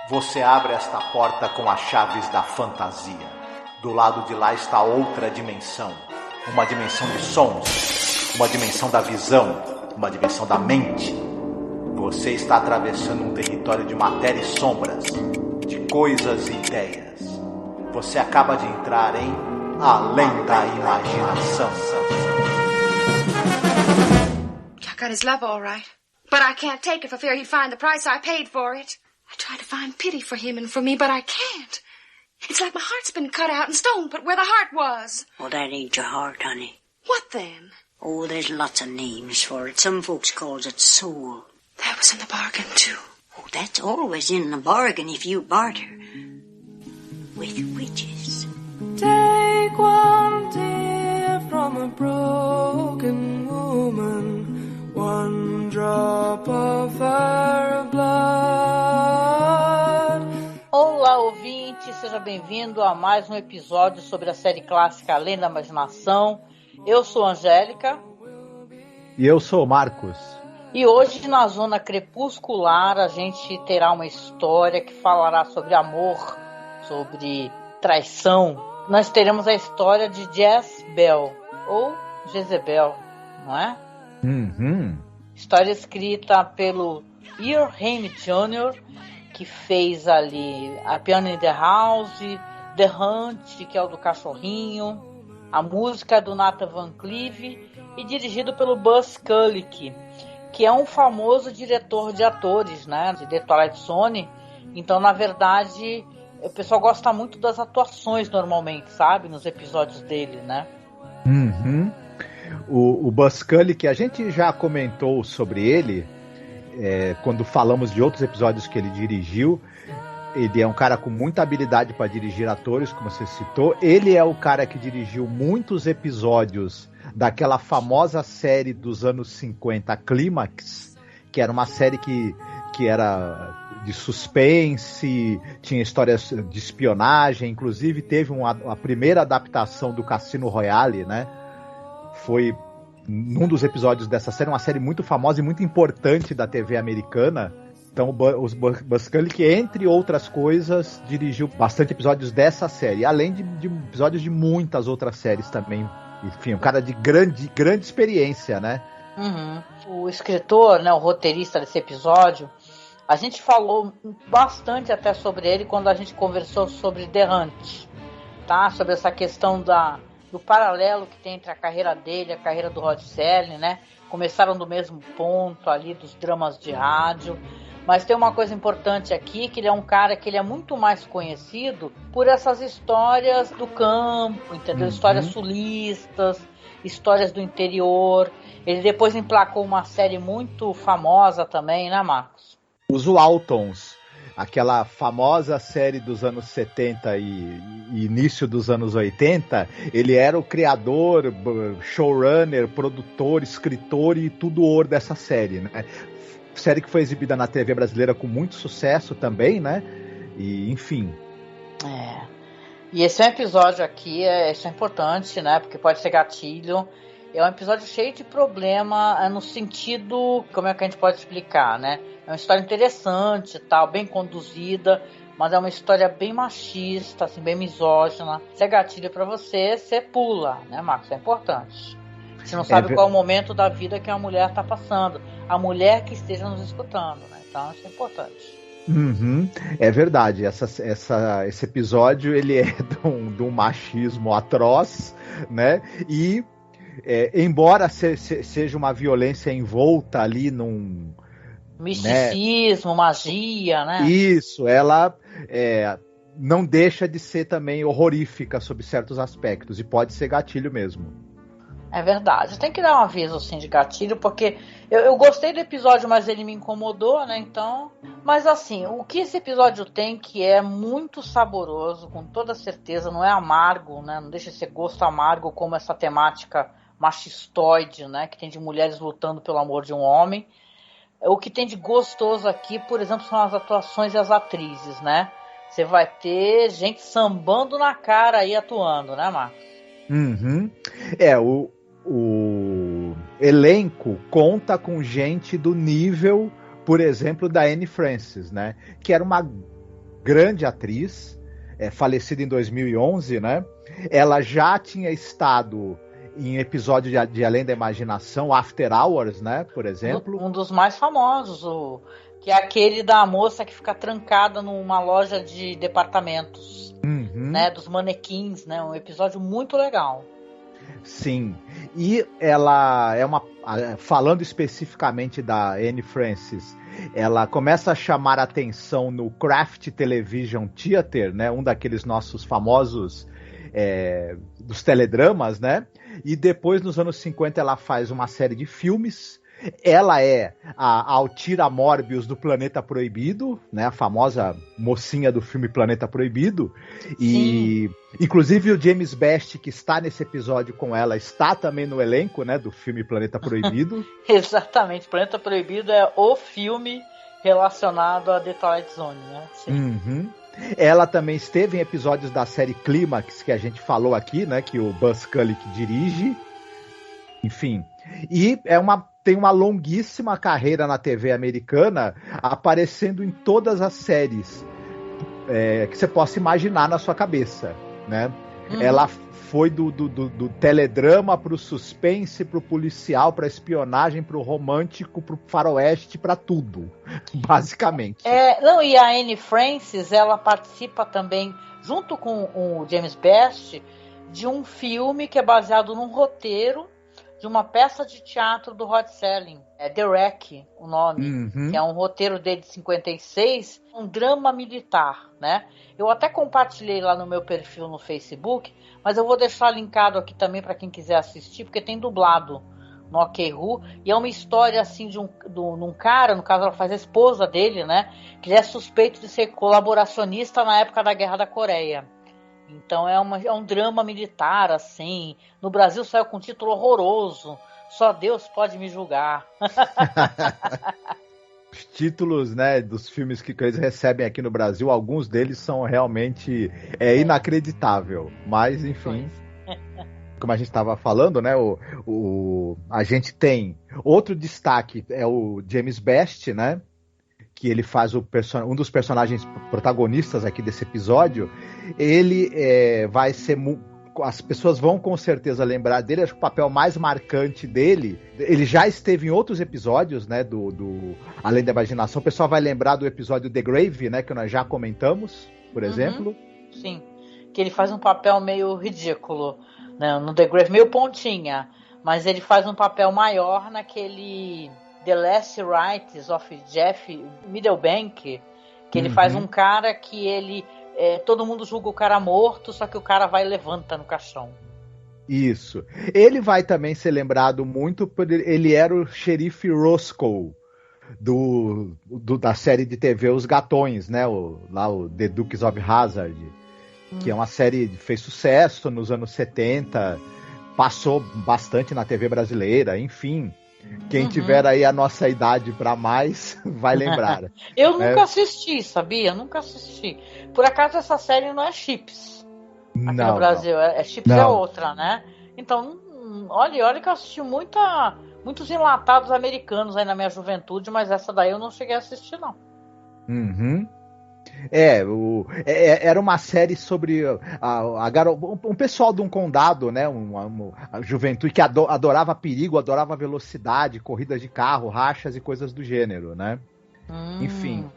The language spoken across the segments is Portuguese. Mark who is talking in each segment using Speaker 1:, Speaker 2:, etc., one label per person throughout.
Speaker 1: Você abre esta porta com as chaves da fantasia. Do lado de lá está outra dimensão. Uma dimensão de sons, uma dimensão da visão, uma dimensão da mente. Você está atravessando um território de matéria e sombras, de coisas e ideias. Você acaba de entrar em Além da Imaginação.
Speaker 2: I got his love all right, but I can't take it for fear he'd find the price I paid for it. I try to find pity for him and for me, but I can't. It's like my heart's been cut out and stone put where the heart was.
Speaker 3: Oh, that ain't your heart, honey.
Speaker 2: What then?
Speaker 3: Oh, there's lots of names for it. Some folks calls it soul.
Speaker 2: That was in the bargain, too.
Speaker 3: Oh, that's always in the bargain if you barter with witches.
Speaker 4: Take one tear from a broken woman, one drop of her blood.
Speaker 5: Olá, ouvinte, seja bem-vindo a mais um episódio sobre a série clássica Além da Imaginação. Eu sou a Angélica.
Speaker 6: E eu sou o Marcos.
Speaker 5: E hoje, na Zona Crepuscular, a gente terá uma história que falará sobre amor, sobre traição. Nós teremos a história de Jezebel, ou Jezebel, não é? História escrita pelo Earl Haynes Jr., que fez ali A Piano in the House, The Hunt, que é o do cachorrinho, a música do Nathan Van Cleave, e dirigido pelo Buzz Kulick, que é um famoso diretor de atores, né, de The Twilight Zone. Então, na verdade, o pessoal gosta muito das atuações normalmente, sabe, nos episódios dele, né?
Speaker 6: O Buzz Kulick, a gente já comentou sobre ele quando falamos de outros episódios que ele dirigiu. Ele é um cara com muita habilidade para dirigir atores, como você citou. Ele é o cara que dirigiu muitos episódios daquela famosa série dos anos 50, Clímax, que era uma série que era de suspense, tinha histórias de espionagem, inclusive teve a primeira adaptação do Cassino Royale, né? Foi num dos episódios dessa série, uma série muito famosa e muito importante da TV americana. Então, o Buzz Kulick, entre outras coisas, dirigiu bastante episódios dessa série, além de episódios de muitas outras séries também. Enfim, um cara de grande experiência, né?
Speaker 5: O escritor, né, o roteirista desse episódio, a gente falou bastante até sobre ele quando a gente conversou sobre The Hunt, tá? Sobre essa questão do paralelo que tem entre a carreira dele e a carreira do Rod Serling, né? Começaram do mesmo ponto ali, dos dramas de rádio. Mas tem uma coisa importante aqui, que ele é um cara que ele é muito mais conhecido por essas histórias do campo, entendeu? Histórias sulistas, histórias do interior. Ele depois emplacou uma série muito famosa também, né, Marcos?
Speaker 6: Os Waltons, aquela famosa série dos anos 70 e início dos anos 80, ele era o criador, showrunner, produtor, escritor e tudo dessa série, né? Série que foi exibida na TV brasileira com muito sucesso também, né? E, enfim.
Speaker 5: E esse é um episódio aqui, isso é importante, né? Porque pode ser gatilho. É um episódio cheio de problema no sentido, como é que a gente pode explicar, né? É uma história interessante, tal, bem conduzida, mas é uma história bem machista, assim, bem misógina. Se é gatilho pra você, você pula, né, Marcos? É importante. Você não sabe qual é o momento da vida que a mulher está passando. A mulher que esteja nos escutando, né? Então, isso é importante.
Speaker 6: É verdade. Esse episódio, ele é de um machismo atroz, né? E, embora seja uma violência envolta ali num...
Speaker 5: misticismo, magia, né?
Speaker 6: Isso, ela não deixa de ser também horrorífica sob certos aspectos. E pode ser gatilho mesmo.
Speaker 5: É verdade, tem que dar um aviso assim de gatilho, porque eu gostei do episódio, mas ele me incomodou, né, então... Mas assim, o que esse episódio tem que é muito saboroso, com toda certeza, não é amargo, né, não deixa de ser gosto amargo como essa temática machistoide, né, que tem de mulheres lutando pelo amor de um homem. O que tem de gostoso aqui, por exemplo, são as atuações e as atrizes, né? Você vai ter gente sambando na cara aí atuando, né, Marcos?
Speaker 6: O elenco conta com gente do nível, por exemplo, da Anne Francis, né? Que era uma grande atriz, falecida em 2011, né? Ela já tinha estado em episódio de Além da Imaginação, After Hours, né? Por exemplo.
Speaker 5: Um dos mais famosos, que é aquele da moça que fica trancada numa loja de departamentos, né? Dos manequins, né? Um episódio muito legal.
Speaker 6: Sim, e ela falando especificamente da Anne Francis, ela começa a chamar a atenção no Kraft Television Theater, né, um daqueles nossos famosos dos teledramas, né, e depois nos anos 50 ela faz uma série de filmes. Ela é a Altira Morbius do Planeta Proibido, né? A famosa mocinha do filme Planeta Proibido. E, inclusive, o James Best, que está nesse episódio com ela, está também no elenco, né, do filme Planeta Proibido.
Speaker 5: Exatamente. Planeta Proibido é o filme relacionado a The Twilight Zone, né?
Speaker 6: Sim. Ela também esteve em episódios da série Clímax, que a gente falou aqui, né? Que o Buzz Kulick dirige. Enfim. E tem uma longuíssima carreira na TV americana, aparecendo em todas as séries que você possa imaginar na sua cabeça, né? Ela foi do teledrama pro suspense, pro policial, pra espionagem, pro romântico, pro faroeste, pra tudo, basicamente.
Speaker 5: E a Anne Francis, ela participa também, junto com o James Best, de um filme que é baseado num roteiro de uma peça de teatro do Rod Serling. É The Wreck, o nome. Que é um roteiro dele de 56, um drama militar, né? Eu até compartilhei lá no meu perfil no Facebook, mas eu vou deixar linkado aqui também para quem quiser assistir, porque tem dublado no OkRu, e é uma história assim de um cara, no caso ela faz a esposa dele, né? Que ele é suspeito de ser colaboracionista na época da Guerra da Coreia. Então é um drama militar, assim. No Brasil saiu com um título horroroso. Só Deus pode me julgar.
Speaker 6: Os títulos, né, dos filmes que eles recebem aqui no Brasil, alguns deles são realmente inacreditável. Mas, enfim, como a gente estava falando, né, a gente tem outro destaque, é o James Best, né? Que ele faz um dos personagens protagonistas aqui desse episódio. Ele vai ser... As pessoas vão com certeza lembrar dele. Acho que o papel mais marcante dele... Ele já esteve em outros episódios, né? Do Além da Imaginação. O pessoal vai lembrar do episódio The Grave, né? Que nós já comentamos, por exemplo.
Speaker 5: Sim. Que ele faz um papel meio ridículo, né? No The Grave, meio pontinha. Mas ele faz um papel maior naquele... The Last Rites of Jeff Middlebank, que ele faz um cara que ele... todo mundo julga o cara morto, só que o cara vai e levanta no caixão.
Speaker 6: Isso. Ele vai também ser lembrado muito por... Ele era o xerife Roscoe da série de TV Os Gatões, né? O The Dukes of Hazzard, que é uma série que fez sucesso nos anos 70, passou bastante na TV brasileira, enfim... Quem tiver aí a nossa idade pra mais, vai lembrar.
Speaker 5: Eu nunca assisti, sabia? Nunca assisti. Por acaso essa série não é Chips aqui no Brasil. Chips é outra, né? Então, olha que eu assisti muitos enlatados americanos aí na minha juventude, mas essa daí eu não cheguei a assistir, não.
Speaker 6: Era uma série sobre um pessoal de um condado, né? A juventude que adorava perigo, adorava velocidade, corridas de carro, rachas e coisas do gênero, né? Enfim.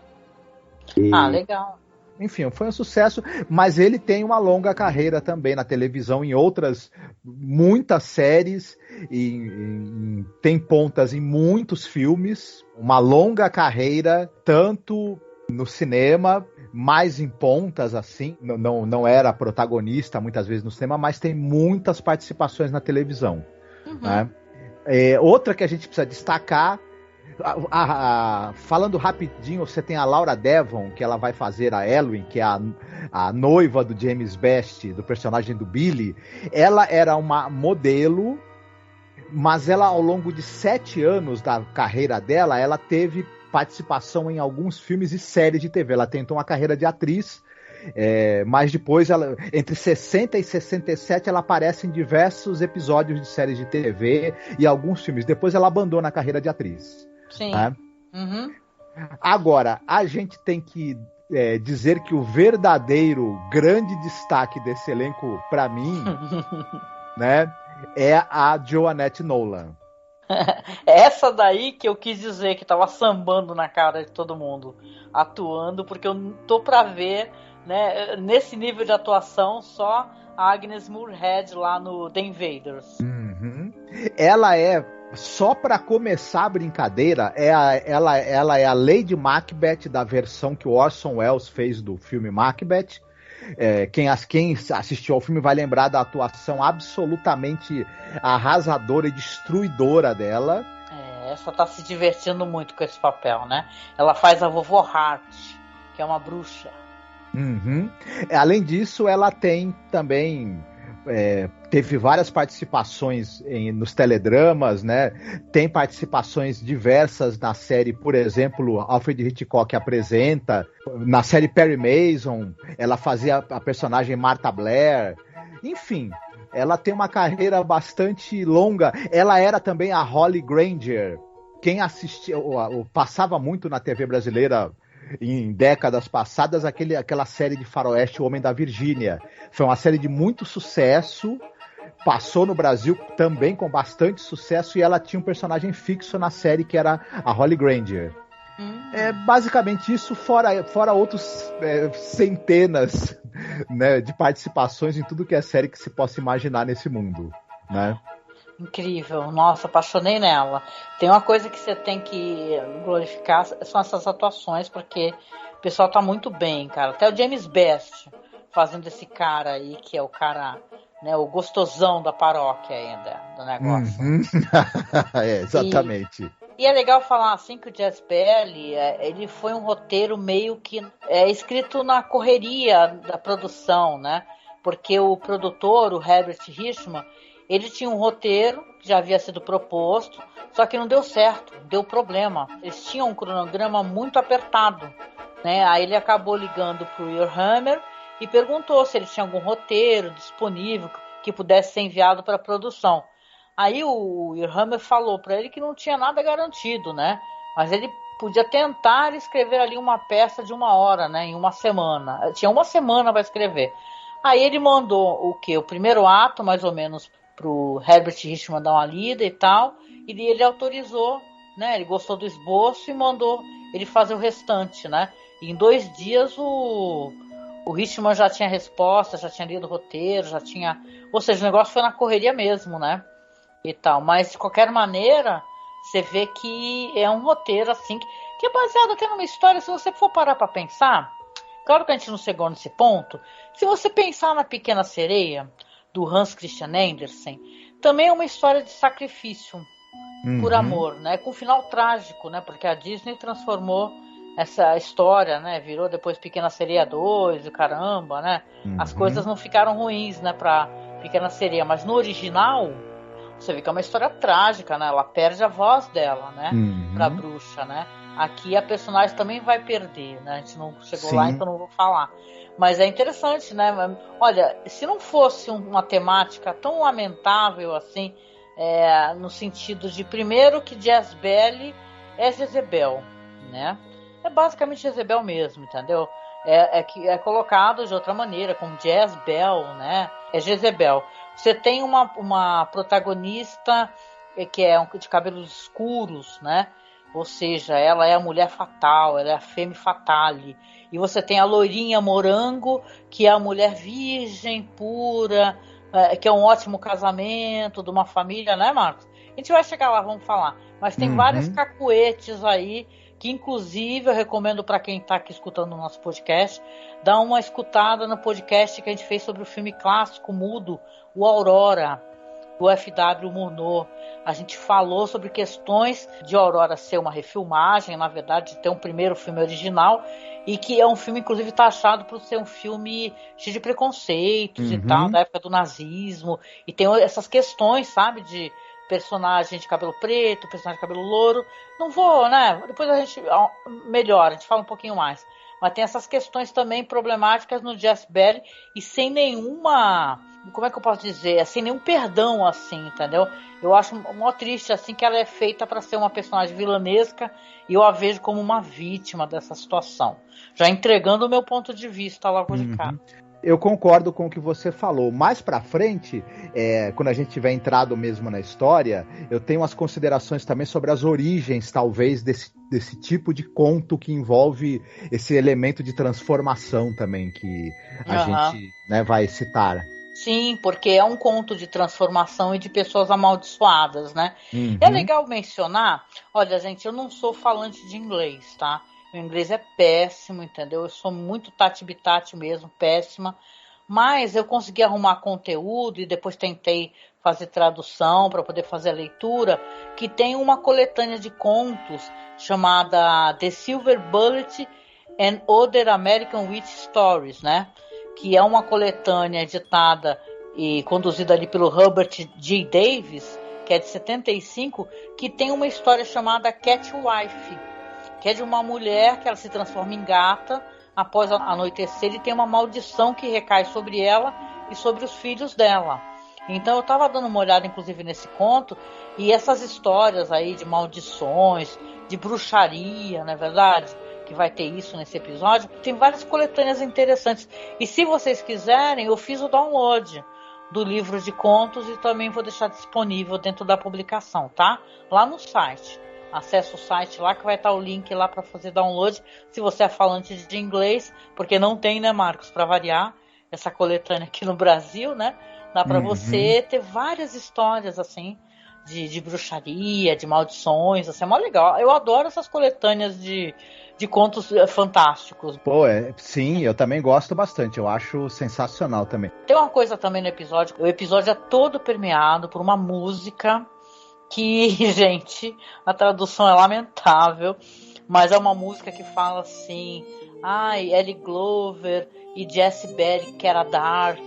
Speaker 5: Legal.
Speaker 6: Enfim, foi um sucesso, mas ele tem uma longa carreira também na televisão, em outras muitas séries, tem pontas em muitos filmes, uma longa carreira, tanto no cinema, mais em pontas, assim, não era protagonista muitas vezes no cinema, mas tem muitas participações na televisão. Né? Outra que a gente precisa destacar, falando rapidinho, você tem a Laura Devon, que ela vai fazer a Elwyn, que é a noiva do James Best, do personagem do Billy. Ela era uma modelo, mas ela, ao longo de 7 anos da carreira dela, ela teve participação em alguns filmes e séries de TV. Ela tentou uma carreira de atriz, mas depois, entre 60 e 67, ela aparece em diversos episódios de séries de TV e alguns filmes. Depois ela abandona a carreira de atriz.
Speaker 5: Sim.
Speaker 6: Né? Agora, a gente tem que dizer que o verdadeiro grande destaque desse elenco, para mim, né, é a Joannette Nolan.
Speaker 5: Essa daí que eu quis dizer que tava sambando na cara de todo mundo, atuando, porque eu tô pra ver, né, nesse nível de atuação, só a Agnes Moorehead lá no The Invaders.
Speaker 6: Uhum. Ela é, só pra começar a brincadeira, ela é a Lady Macbeth da versão que o Orson Welles fez do filme Macbeth. Quem assistiu ao filme vai lembrar da atuação absolutamente arrasadora e destruidora dela.
Speaker 5: Essa tá se divertindo muito com esse papel, né? Ela faz a vovó Hart, que é uma bruxa.
Speaker 6: Uhum. Além disso, ela tem também teve várias participações nos teledramas, né? Tem participações diversas na série, por exemplo, Alfred Hitchcock apresenta. Na série Perry Mason, ela fazia a personagem Martha Blair. Enfim, ela tem uma carreira bastante longa. Ela era também a Holly Granger. Quem assistia, passava muito na TV brasileira em décadas passadas, aquela série de faroeste O Homem da Virgínia. Foi uma série de muito sucesso, passou no Brasil também com bastante sucesso, e ela tinha um personagem fixo na série que era a Holly Granger. Basicamente isso, fora outros centenas, né, de participações em tudo que é série que se possa imaginar nesse mundo, né?
Speaker 5: Incrível, nossa, apaixonei nela. Tem uma coisa que você tem que glorificar, são essas atuações, porque o pessoal tá muito bem, cara. Até o James Best fazendo esse cara aí, que é o cara, né, o gostosão da paróquia ainda, do negócio.
Speaker 6: Uhum. Exatamente.
Speaker 5: E é legal falar assim que o Jazz Belly, ele foi um roteiro meio que escrito na correria da produção, né? Porque o produtor, o Herbert Richman, ele tinha um roteiro que já havia sido proposto, só que não deu certo, deu problema. Eles tinham um cronograma muito apertado, né? Aí ele acabou ligando para o Earl Hammer e perguntou se ele tinha algum roteiro disponível que pudesse ser enviado para a produção. Aí o Earl Hammer falou para ele que não tinha nada garantido, né? Mas ele podia tentar escrever ali uma peça de 1 hora, né? Em 1 semana. Tinha 1 semana para escrever. Aí ele mandou o quê? O primeiro ato, mais ou menos, pro Herbert Richman dar uma lida e tal, e ele autorizou, né? Ele gostou do esboço e mandou ele fazer o restante, né? E em 2 dias o Richman já tinha resposta, já tinha lido o roteiro, já tinha... Ou seja, o negócio foi na correria mesmo, né? E tal, mas de qualquer maneira, você vê que é um roteiro assim, que é baseado até numa história, se você for parar pra pensar, claro que a gente não chegou nesse ponto, se você pensar na Pequena Sereia, do Hans Christian Andersen, também é uma história de sacrifício por amor, né? Com um final trágico, né? Porque a Disney transformou essa história, né? Virou depois Pequena Sereia 2 e caramba, né? As coisas não ficaram ruins, né? Pra Pequena Sereia, mas no original, você vê que é uma história trágica, né? Ela perde a voz dela, né? Pra bruxa, né? Aqui a personagem também vai perder, né? A gente não chegou lá, então não vou falar. Mas é interessante, né? Olha, se não fosse uma temática tão lamentável assim, no sentido de, primeiro, que Jezebel é Jezebel, né? É basicamente Jezebel mesmo, entendeu? É colocado de outra maneira, como Jezebel, né? É Jezebel. Você tem uma protagonista que é de cabelos escuros, né? Ou seja, ela é a mulher fatal, ela é a femme fatale. E você tem a loirinha morango, que é a mulher virgem, pura, que é um ótimo casamento de uma família, né, Marcos? A gente vai chegar lá, vamos falar. Mas tem vários cacuetes aí, que inclusive eu recomendo para quem está aqui escutando o nosso podcast, dar uma escutada no podcast que a gente fez sobre o filme clássico mudo, o Aurora, do F.W. Murnau. A gente falou sobre questões de Aurora ser uma refilmagem, na verdade, de ter um primeiro filme original, e que é um filme, inclusive, taxado por ser um filme cheio de preconceitos e tal, da época do nazismo, e tem essas questões, sabe, de personagem de cabelo preto, personagem de cabelo louro. Não vou, né? Depois a gente melhora, a gente fala um pouquinho mais. Mas tem essas questões também problemáticas no Jezebel, e sem nenhuma como é que eu posso dizer, sem nenhum perdão, assim, entendeu? Eu acho mó triste, assim, que ela é feita para ser uma personagem vilanesca e eu a vejo como uma vítima dessa situação. Já entregando o meu ponto de vista logo de cara.
Speaker 6: Eu concordo com o que você falou. Mais pra frente, quando a gente tiver entrado mesmo na história, eu tenho umas considerações também sobre as origens, talvez, desse tipo de conto que envolve esse elemento de transformação também, que a gente, né, vai citar.
Speaker 5: Sim, porque é um conto de transformação e de pessoas amaldiçoadas, né? É legal mencionar, olha, gente, eu não sou falante de inglês, tá? Meu inglês é péssimo, entendeu? Eu sou muito tati-bitati mesmo, péssima. Mas eu consegui arrumar conteúdo e depois tentei fazer tradução para poder fazer a leitura, que tem uma coletânea de contos chamada The Silver Bullet and Other American Witch Stories, né? Que é uma coletânea editada e conduzida ali pelo Herbert G. Davis, que é de 75, que tem uma história chamada Catwife, que é de uma mulher que ela se transforma em gata após anoitecer e tem uma maldição que recai sobre ela e sobre os filhos dela. Então eu estava dando uma olhada inclusive nesse conto, e essas histórias aí de maldições, de bruxaria, não é verdade? Que vai ter isso nesse episódio. Tem várias coletâneas interessantes. E se vocês quiserem, eu fiz o download do livro de contos e também vou deixar disponível dentro da publicação, tá? Lá no site. Acesse o site lá que vai estar o link lá para fazer download, se você é falante de inglês, porque não tem, né, Marcos, para variar, essa coletânea aqui no Brasil, né? Dá para você ter várias histórias, assim, de bruxaria, de maldições, assim, é mó legal. Eu adoro essas coletâneas de contos fantásticos.
Speaker 6: Pô, sim, eu também gosto bastante, eu acho sensacional também.
Speaker 5: Tem uma coisa também no episódio, o episódio é todo permeado por uma música que, gente, a tradução é lamentável, mas é uma música que fala assim, Ellie Glover e Jessie Belly, que era Dark,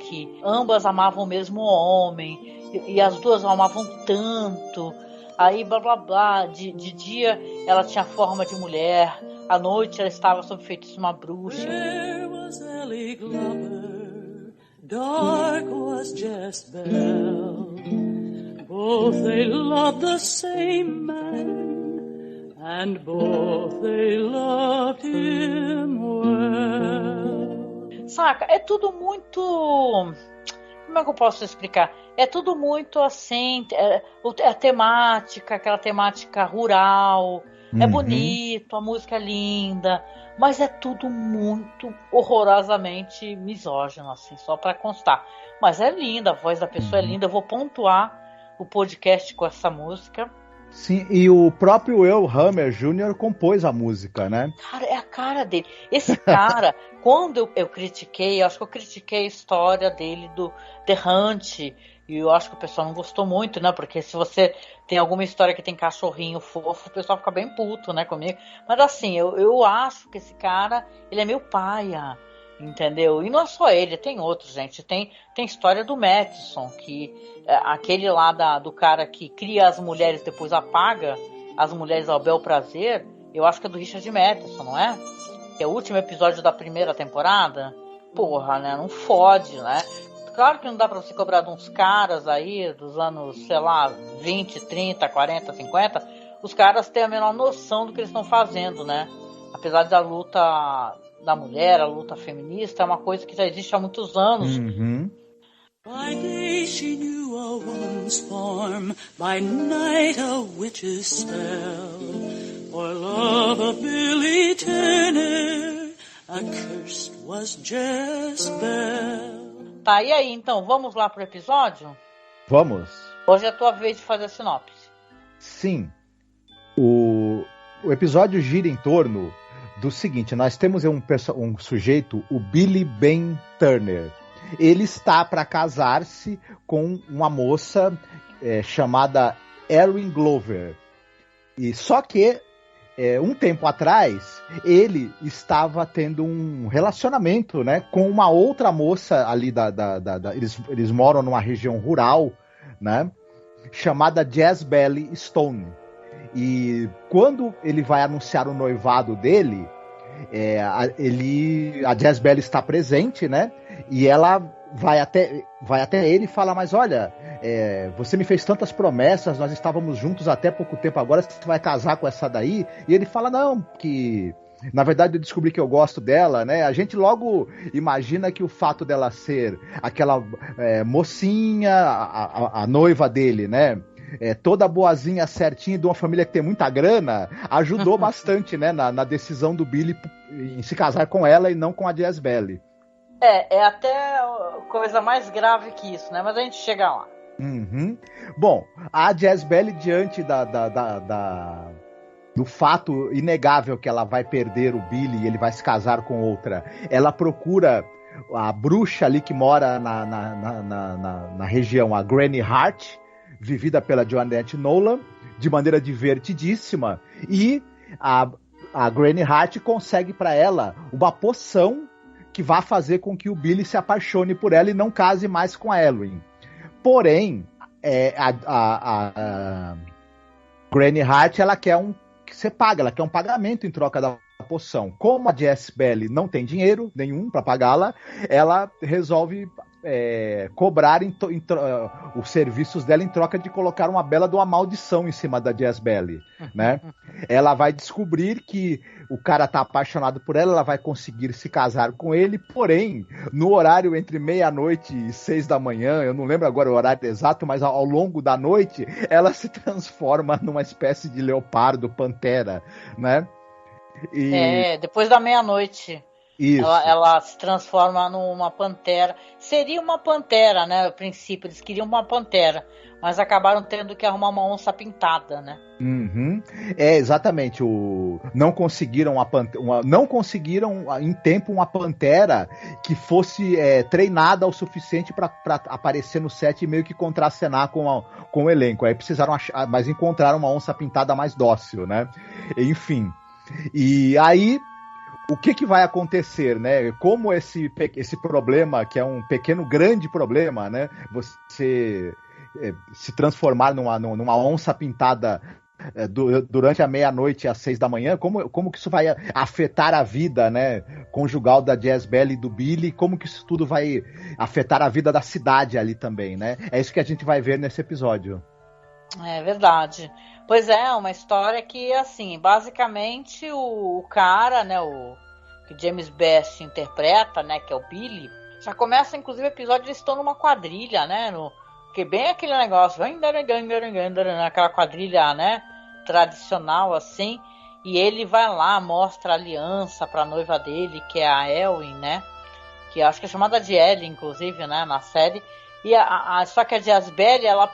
Speaker 5: ambas amavam o mesmo homem, e as duas o amavam tanto, aí blá blá blá, de dia ela tinha forma de mulher, à noite ela estava sob feitiço de uma bruxa.
Speaker 4: There was Ellie Glover, dark was Jess Bell. Both they loved the same man, and both they loved him well.
Speaker 5: Saca? É tudo muito... Como é que eu posso explicar? É tudo muito assim, a temática, aquela temática rural, é bonito, a música é linda, mas é tudo muito horrorosamente misógino, assim, só pra constar. Mas é linda, a voz da pessoa é linda, eu vou pontuar o podcast com essa música.
Speaker 6: Sim, e o próprio Earl Hammer Jr. compôs a música, né?
Speaker 5: Cara, é a cara dele. Esse cara, quando eu critiquei, acho que eu critiquei a história dele do The Hunt, e eu acho que o pessoal não gostou muito, né? Porque se você tem alguma história que tem cachorrinho fofo, o pessoal fica bem puto, né, comigo. Mas assim, eu acho que esse cara, ele é meio paia, entendeu? E não é só ele, tem outros, gente. Tem história do Matheson, que aquele lá do cara que cria as mulheres e depois apaga as mulheres ao bel prazer, eu acho que é do Richard Matheson, não é? Que é o último episódio da primeira temporada. Porra, né? Não fode, né? Claro que não dá pra você cobrar de uns caras aí dos anos, sei lá, 20, 30, 40, 50. Os caras têm a menor noção do que eles estão fazendo, né? Apesar da luta da mulher, a luta feminista, é uma coisa que já existe há muitos anos.
Speaker 4: By day she knew a woman's form, by night a witch's spell. For love of Billy Turner, accursed was Jezebel.
Speaker 5: Tá, e aí, então, vamos lá pro episódio?
Speaker 6: Vamos.
Speaker 5: Hoje é a tua vez de fazer a sinopse.
Speaker 6: Sim. O episódio gira em torno do seguinte, nós temos um sujeito, o Billy Ben Turner. Ele está para casar-se com uma moça chamada Erin Glover. E só que um tempo atrás ele estava tendo um relacionamento, né, com uma outra moça ali eles moram numa região rural, né, chamada Jezebel Stone. E quando ele vai anunciar o noivado dele, a Jezebel está presente, né? E ela vai até ele e fala, mas olha, você me fez tantas promessas, nós estávamos juntos até pouco tempo, agora você vai casar com essa daí? E ele fala, não, que na verdade eu descobri que eu gosto dela, né? A gente logo imagina que o fato dela ser aquela mocinha, a noiva dele, né? Toda boazinha, certinha, de uma família que tem muita grana, ajudou bastante, né? Na decisão do Billy em se casar com ela e não com a Jezebel.
Speaker 5: É até coisa mais grave que isso, né? Mas a gente chega lá.
Speaker 6: Uhum. Bom, a Jezebel, diante do fato inegável que ela vai perder o Billy e ele vai se casar com outra, ela procura a bruxa ali que mora na região, a Granny Hart, vivida pela Joannette Nolan, de maneira divertidíssima, e a Granny Hart consegue para ela uma poção que vai fazer com que o Billy se apaixone por ela e não case mais com a Elwyn. Porém, a Granny Hart, ela quer que você paga, ela quer um pagamento em troca da poção. Como a Jezebel não tem dinheiro nenhum para pagá-la, ela resolve cobrar os serviços dela em troca de colocar uma bela de uma maldição em cima da Jezebel, né? Ela vai descobrir que o cara tá apaixonado por ela, ela vai conseguir se casar com ele, porém, no horário entre meia-noite e 6 da manhã, eu não lembro agora o horário exato, mas ao longo da noite, ela se transforma numa espécie de leopardo, pantera, né?
Speaker 5: Depois da meia-noite.
Speaker 6: Isso.
Speaker 5: Ela se transforma numa pantera. Seria uma pantera, né? A princípio, eles queriam uma pantera, mas acabaram tendo que arrumar uma onça pintada, né?
Speaker 6: Uhum. Exatamente. Não conseguiram em tempo uma pantera que fosse treinada o suficiente para aparecer no set e meio que contracenar com o elenco. Aí precisaram mas encontraram uma onça pintada mais dócil, né? Enfim. E aí, o que vai acontecer, né? Como esse problema, que é um grande problema, né? Você se transformar numa onça pintada durante a meia-noite às 6 da manhã, como que isso vai afetar a vida, né, conjugal da Jezebel e do Billy, como que isso tudo vai afetar a vida da cidade ali também, né? É isso que a gente vai ver nesse episódio.
Speaker 5: É verdade. Pois uma história que, assim, basicamente o cara, né, que James Best interpreta, né, que é o Billy, já começa, inclusive, o episódio, eles estão numa quadrilha, né, que bem aquele negócio, aquela quadrilha, né, tradicional, assim, e ele vai lá, mostra a aliança pra noiva dele, que é a Elwyn, né, que acho que é chamada de Ellie, inclusive, né, na série, e só que a Jezebel, ela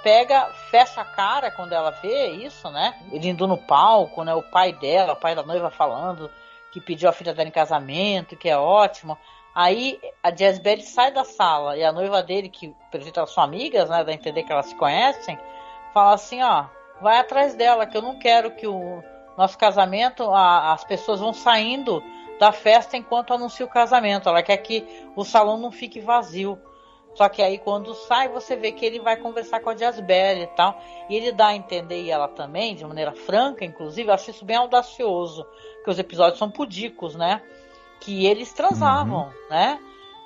Speaker 5: fecha a cara quando ela vê isso, né, ele indo no palco, né, o pai da noiva falando que pediu a filha dela em casamento, que é ótimo. Aí a Jezebel sai da sala e a noiva dele, que pelo jeito elas são amigas, né, dá a entender que elas se conhecem, fala assim, vai atrás dela, que eu não quero que o nosso casamento, as pessoas vão saindo da festa enquanto anuncia o casamento. Ela quer que o salão não fique vazio. Só que aí quando sai, você vê que ele vai conversar com a Jezebel e tal. E ele dá a entender, e ela também, de maneira franca, inclusive, eu acho isso bem audacioso, que os episódios são pudicos, né? Que eles transavam, né?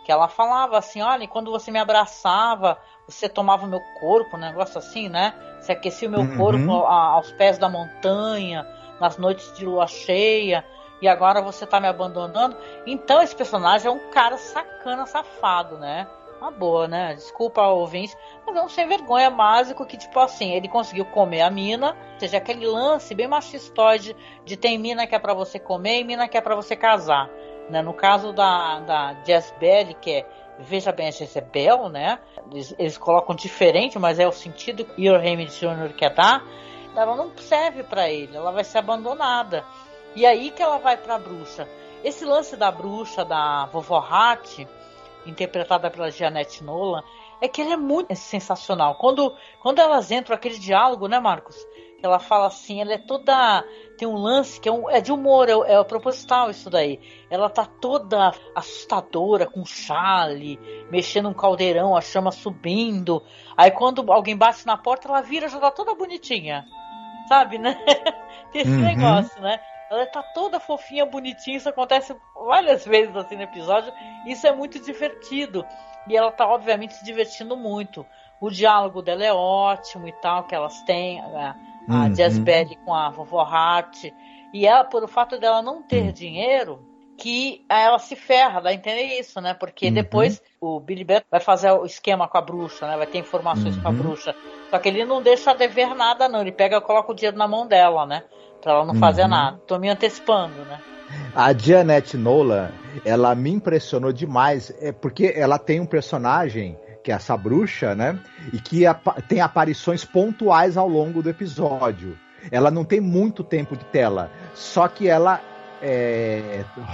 Speaker 5: Que ela falava assim, olha, quando você me abraçava, você tomava o meu corpo, um negócio assim, né? Você aquecia o meu corpo aos pés da montanha, nas noites de lua cheia, e agora você tá me abandonando. Então esse personagem é um cara sacana, safado, né? Uma boa, né? Desculpa a ouvinte, mas é um sem vergonha básico que, tipo assim, ele conseguiu comer a mina, ou seja, aquele lance bem machistoide de tem mina que é pra você comer e mina que é pra você casar, né? No caso da Jezebel, que é, veja bem, a Jezebel, né? Eles colocam diferente, mas é o sentido que o Raymond Jr. quer dar. Ela não serve pra ele, ela vai ser abandonada. E aí que ela vai pra bruxa. Esse lance da bruxa, da vovó Hart, interpretada pela Joannette Nolan, é que ele é muito sensacional. Quando elas entram, aquele diálogo, né, Marcos? Ela fala assim, ela é toda... Tem um lance que é de humor, é proposital isso daí. Ela tá toda assustadora, com chale, mexendo um caldeirão, a chama subindo. Aí quando alguém bate na porta, ela vira, já tá toda bonitinha. Sabe, né? Tem esse negócio, né? Ela tá toda fofinha, bonitinha, isso acontece várias vezes assim no episódio, isso é muito divertido. E ela tá obviamente se divertindo muito. O diálogo dela é ótimo e tal, que elas têm, a Jazbel com a vovó Hart. E ela, por o fato dela não ter dinheiro, que ela se ferra, dá a entender isso, né? Porque depois o Billy Batson vai fazer o esquema com a bruxa, né? Vai ter informações com a bruxa. Só que ele não deixa dever nada, não. Ele pega e coloca o dinheiro na mão dela, né? Pra ela não fazer nada. Tô me antecipando, né?
Speaker 6: A Janet Nolan, ela me impressionou demais, porque ela tem um personagem, que é essa bruxa, né? E que tem aparições pontuais ao longo do episódio. Ela não tem muito tempo de tela, só que ela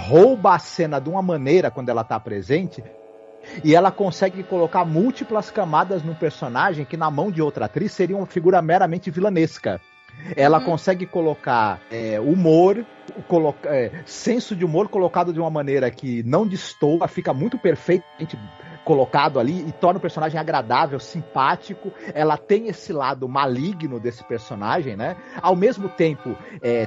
Speaker 6: rouba a cena de uma maneira quando ela tá presente, e ela consegue colocar múltiplas camadas num personagem que na mão de outra atriz seria uma figura meramente vilanesca. Ela consegue colocar humor, senso de humor colocado de uma maneira que não destoa, fica muito perfeitamente colocado ali e torna o personagem agradável, simpático. Ela tem esse lado maligno desse personagem, né? Ao mesmo tempo,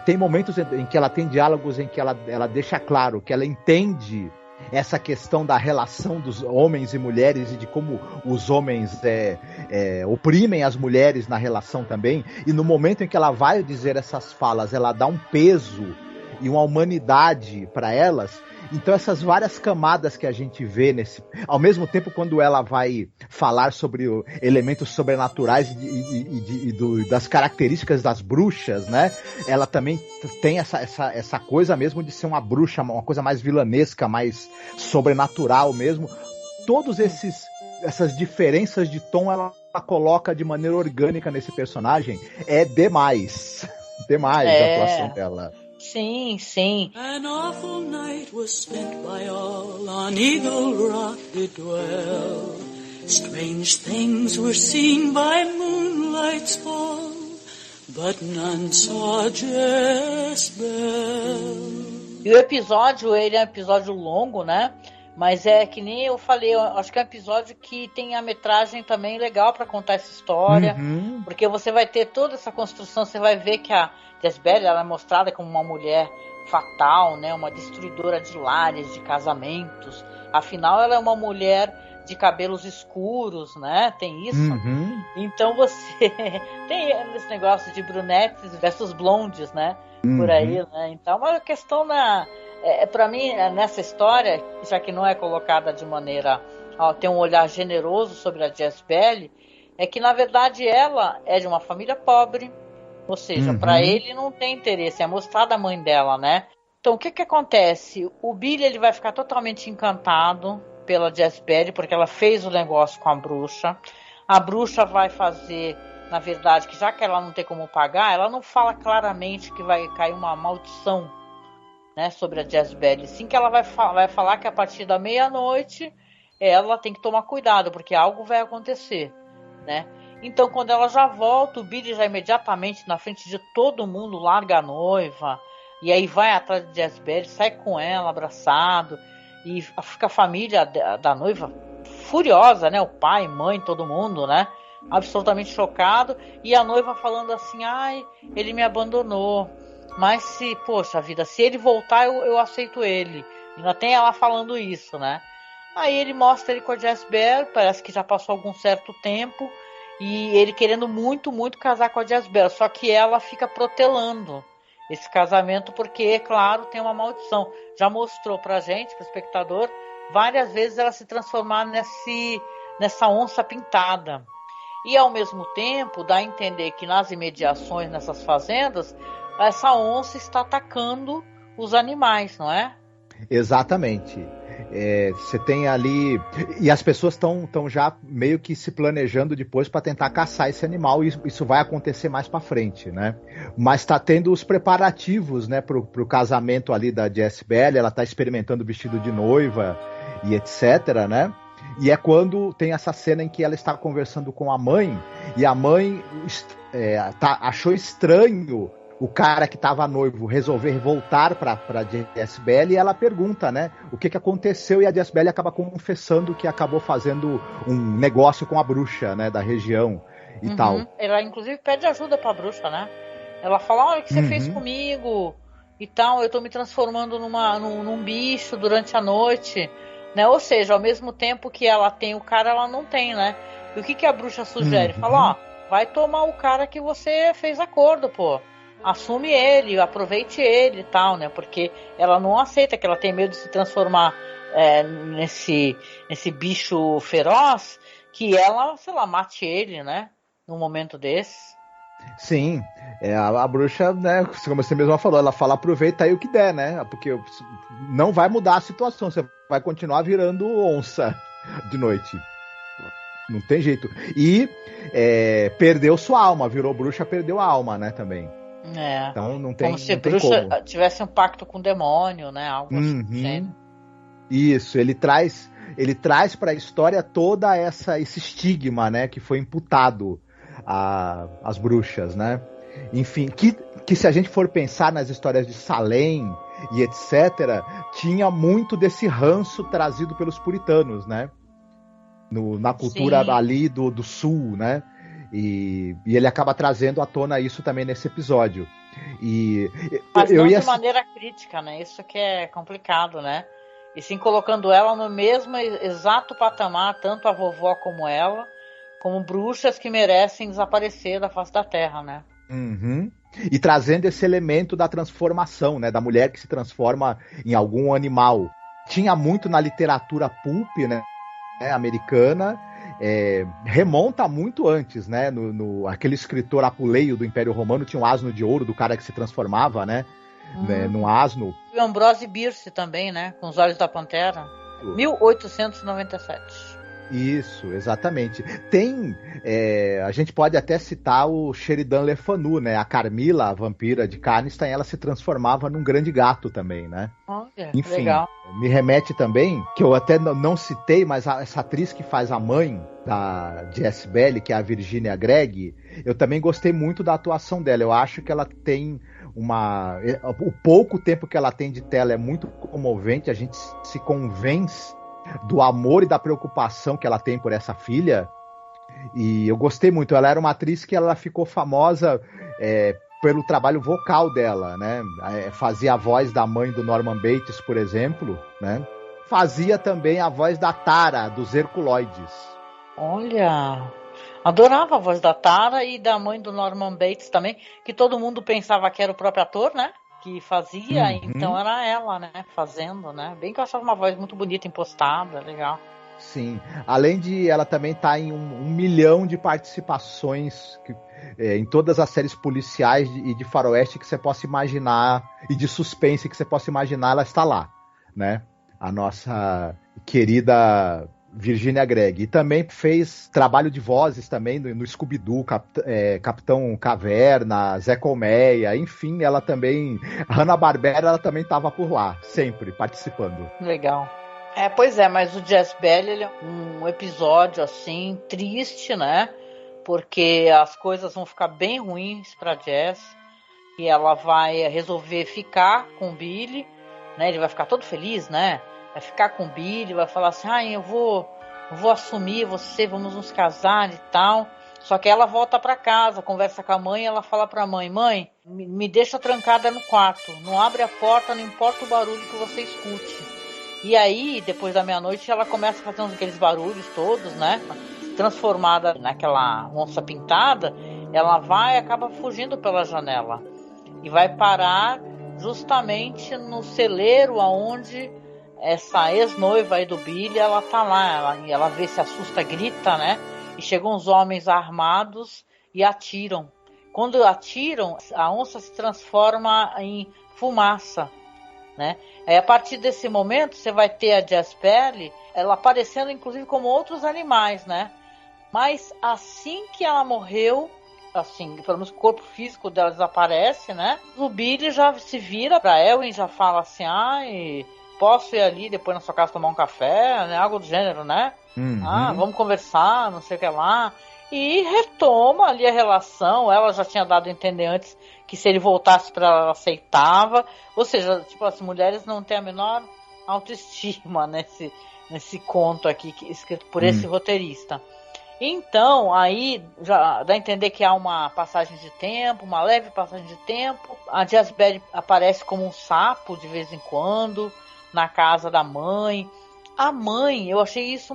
Speaker 6: tem momentos em que ela tem diálogos em que ela deixa claro que ela entende essa questão da relação dos homens e mulheres e de como os homens oprimem as mulheres na relação também, e no momento em que ela vai dizer essas falas, ela dá um peso e uma humanidade para elas. Então essas várias camadas que a gente vê ao mesmo tempo, quando ela vai falar sobre elementos sobrenaturais das características das bruxas, né? Ela também tem essa coisa mesmo de ser uma bruxa, uma coisa mais vilanesca, mais sobrenatural mesmo. Todos essas diferenças de tom ela coloca de maneira orgânica nesse personagem. É demais a atuação dela.
Speaker 5: Sim, sim.
Speaker 4: An awful night was spent by all, on Eagle Rock did dwell. Strange things were seen by moonlight's fall, but none saw Jezebel.
Speaker 5: E o episódio, ele é um episódio longo, né? Mas é que nem eu falei, eu acho que é um episódio que tem a metragem também legal para contar essa história, porque você vai ter toda essa construção, você vai ver que a Jezebel, ela é mostrada como uma mulher fatal, né? Uma destruidora de lares, de casamentos. Afinal, ela é uma mulher de cabelos escuros, né? Tem isso. Então você tem esse negócio de brunettes versus blondes, né? Por aí, né? Então, uma questão para mim, nessa história, já que não é colocada de maneira tem um olhar generoso sobre a Jezebel, é que na verdade ela é de uma família pobre, ou seja, para ele não tem interesse, é mostrada a mãe dela, né? Então o que acontece? O Billy, ele vai ficar totalmente encantado pela Jezebel, porque ela fez o negócio com a bruxa vai fazer, na verdade, que já que ela não tem como pagar, ela não fala claramente que vai cair uma maldição, né, sobre a Jezebel, sim, que ela vai falar que a partir da meia-noite ela tem que tomar cuidado, porque algo vai acontecer, né? Então, quando ela já volta, o Billy já imediatamente, na frente de todo mundo, larga a noiva, e aí vai atrás de Jezebel, sai com ela, abraçado, e fica a família da noiva furiosa, né? O pai, mãe, todo mundo, né? Absolutamente chocado, e a noiva falando assim, ele me abandonou. Mas poxa vida, se ele voltar, eu aceito ele. Ainda tem ela falando isso, né? Aí ele mostra ele com a Jezebel, parece que já passou algum certo tempo, e ele querendo muito, muito casar com a Jezebel, só que ela fica protelando esse casamento, porque, claro, tem uma maldição. Já mostrou pra gente, pro espectador, várias vezes ela se transformar nessa onça pintada. E, ao mesmo tempo, dá a entender que nas imediações, nessas fazendas, essa onça está atacando os animais, não é?
Speaker 6: Exatamente. Você tem ali... E as pessoas estão já meio que se planejando depois para tentar caçar esse animal, e isso vai acontecer mais para frente, né? Mas está tendo os preparativos, né, pro casamento ali da Jezebel. Ela está experimentando o vestido de noiva e etc, né? E é quando tem essa cena em que ela está conversando com a mãe, e a mãe achou estranho o cara que estava noivo resolver voltar para Jezebel, e ela pergunta, né, o que aconteceu, e a Jezebel acaba confessando que acabou fazendo um negócio com a bruxa, né, da região e tal.
Speaker 5: Ela inclusive pede ajuda para a bruxa, né? Ela fala, olha o que você fez comigo, e tal, eu tô me transformando num bicho durante a noite, né? Ou seja, ao mesmo tempo que ela tem o cara, ela não tem, né? E o que a bruxa sugere? Fala, ó, vai tomar o cara que você fez acordo, pô. Assume ele, aproveite ele e tal, né? Porque ela não aceita, que ela tem medo de se transformar nesse bicho feroz, que ela, sei lá, mate ele, né? Num momento desse.
Speaker 6: Sim, a bruxa, né, como você mesma falou, ela fala, aproveita aí o que der, né? Porque não vai mudar a situação, você vai continuar virando onça de noite. Não tem jeito. E perdeu sua alma, virou bruxa, perdeu a alma, né, também. Então não tem como. Como se bruxa
Speaker 5: tivesse um pacto com o demônio, né? Algo assim.
Speaker 6: Isso, ele traz para a história toda esse estigma, né, que foi imputado às bruxas, né? Enfim, que se a gente for pensar nas histórias de Salem e etc., tinha muito desse ranço trazido pelos puritanos, né? Na cultura ali do sul, né? E ele acaba trazendo à tona isso também nesse episódio.
Speaker 5: Mas não de maneira crítica, né? Isso que é complicado, né? E sim colocando ela no mesmo exato patamar, tanto a vovó como ela, como bruxas que merecem desaparecer da face da terra, né?
Speaker 6: Uhum. E trazendo esse elemento da transformação, né? Da mulher que se transforma em algum animal. Tinha muito na literatura pulp, né? Americana, remonta muito antes, né? Aquele escritor Apuleio do Império Romano tinha um asno de ouro do cara que se transformava, né? Num asno.
Speaker 5: E Ambrose Bierce também, né? Com os Olhos da Pantera. 1897.
Speaker 6: Isso, exatamente. Tem, a gente pode até citar o Sheridan Le Fanu, né? A Carmila, a vampira de Carnistan, ela se transformava num grande gato também, né?
Speaker 5: Olha,
Speaker 6: enfim,
Speaker 5: legal.
Speaker 6: Me remete também, que eu até não citei, mas essa atriz que faz a mãe da Jess Belli, que é a Virginia Gregg, eu também gostei muito da atuação dela. Eu acho que ela tem o pouco tempo que ela tem de tela é muito comovente, a gente se convence do amor e da preocupação que ela tem por essa filha, e eu gostei muito. Ela era uma atriz que ela ficou famosa pelo trabalho vocal dela, né? Fazia a voz da mãe do Norman Bates, por exemplo, né? Fazia também a voz da Tara, dos Herculoides.
Speaker 5: Olha, adorava a voz da Tara e da mãe do Norman Bates também, que todo mundo pensava que era o próprio ator, né? Que fazia, então era ela, né? Fazendo, né? Bem que eu achava uma voz muito bonita, impostada, legal.
Speaker 6: Sim, além de ela também estar em 1 milhão de participações em todas as séries policiais e de faroeste que você possa imaginar, e de suspense que você possa imaginar, ela está lá, né? A nossa querida Virginia Gregg. E também fez trabalho de vozes também no Scooby-Doo, Capitão Caverna, Zé Colmeia, enfim, ela também, Hanna-Barbera, ela também estava por lá, sempre participando.
Speaker 5: Legal. Pois é, mas o Jess Belli, ele é um episódio assim, triste, né? Porque as coisas vão ficar bem ruins pra Jess, e ela vai resolver ficar com o Billy, né? Ele vai ficar todo feliz, né? Vai ficar com o Billy, vai falar assim, eu vou assumir você, vamos nos casar e tal. Só que ela volta pra casa, conversa com a mãe, e ela fala pra mãe, me deixa trancada no quarto, não abre a porta, não importa o barulho que você escute. E aí, depois da meia-noite, ela começa a fazer aqueles barulhos todos, né? Transformada naquela onça pintada, ela acaba fugindo pela janela. E vai parar justamente no celeiro onde essa ex-noiva aí do Billy, ela tá lá. Ela vê, se assusta, grita, né? E chegam uns homens armados e atiram. Quando atiram, a onça se transforma em fumaça, né? Aí, a partir desse momento, você vai ter a Jess Belli, ela aparecendo inclusive como outros animais, né? Mas assim que ela morreu, assim, pelo menos o corpo físico dela desaparece, né? O Billy já se vira pra Elwyn, já fala assim, posso ir ali depois na sua casa tomar um café, né? Algo do gênero, né? Vamos conversar, não sei o que lá. E retoma ali a relação. Ela já tinha dado a entender antes que se ele voltasse para ela, ela aceitava. Ou seja, tipo, as mulheres não têm a menor autoestima nesse conto aqui, escrito por esse roteirista. Então, aí já dá a entender que há uma passagem de tempo, uma leve passagem de tempo. A Jezebel aparece como um sapo de vez em quando na casa da mãe. A mãe, eu achei isso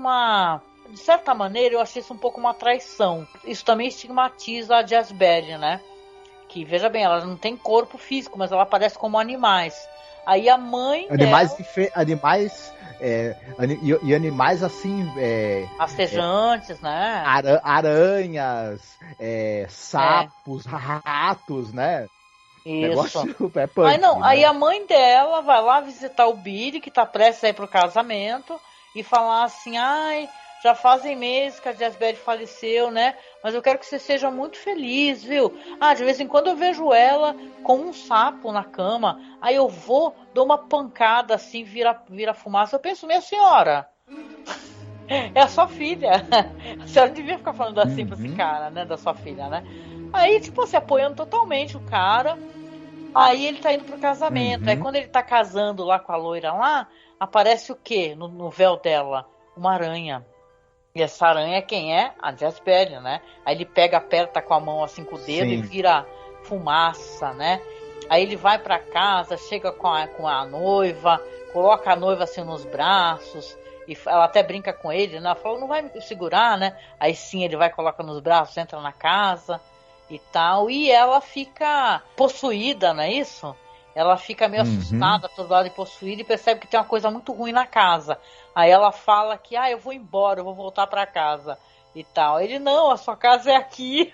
Speaker 5: de certa maneira, eu achei isso um pouco uma traição. Isso também estigmatiza a Jezebel, né? Que, veja bem, ela não tem corpo físico, mas ela aparece como animais. Aí a mãe
Speaker 6: animais
Speaker 5: dela...
Speaker 6: animais assim...
Speaker 5: rastejantes, né?
Speaker 6: Aranhas, sapos, ratos, né?
Speaker 5: Isso.
Speaker 6: Negócio punk,
Speaker 5: Aí a mãe dela vai lá visitar o Billy, que tá prestes a ir pro casamento, e falar assim, ai, já fazem meses que a Jezebel faleceu, né? Mas eu quero que você seja muito feliz, viu? De vez em quando eu vejo ela com um sapo na cama, aí eu dou uma pancada assim, vira fumaça. Eu penso, minha senhora, é a sua filha. A senhora devia ficar falando assim pra esse cara, né? Da sua filha, né? Aí, tipo, se apoiando totalmente o cara. Aí ele tá indo pro casamento. Aí quando ele tá casando lá com a loira lá, aparece o quê? No véu dela? Uma aranha. E essa aranha quem é? A Jezebel, né? Aí ele aperta com a mão assim com o dedo e vira fumaça, né? Aí ele vai pra casa, chega com a noiva, coloca a noiva assim nos braços, e ela até brinca com ele, né? Ela fala, não vai me segurar, né? Aí sim ele vai, coloca nos braços, entra na casa e tal, e ela fica possuída, não é isso? Ela fica meio assustada, todo lado possuída, e percebe que tem uma coisa muito ruim na casa. Aí ela fala que, eu vou embora, eu vou voltar pra casa e tal. Ele, não, a sua casa é aqui.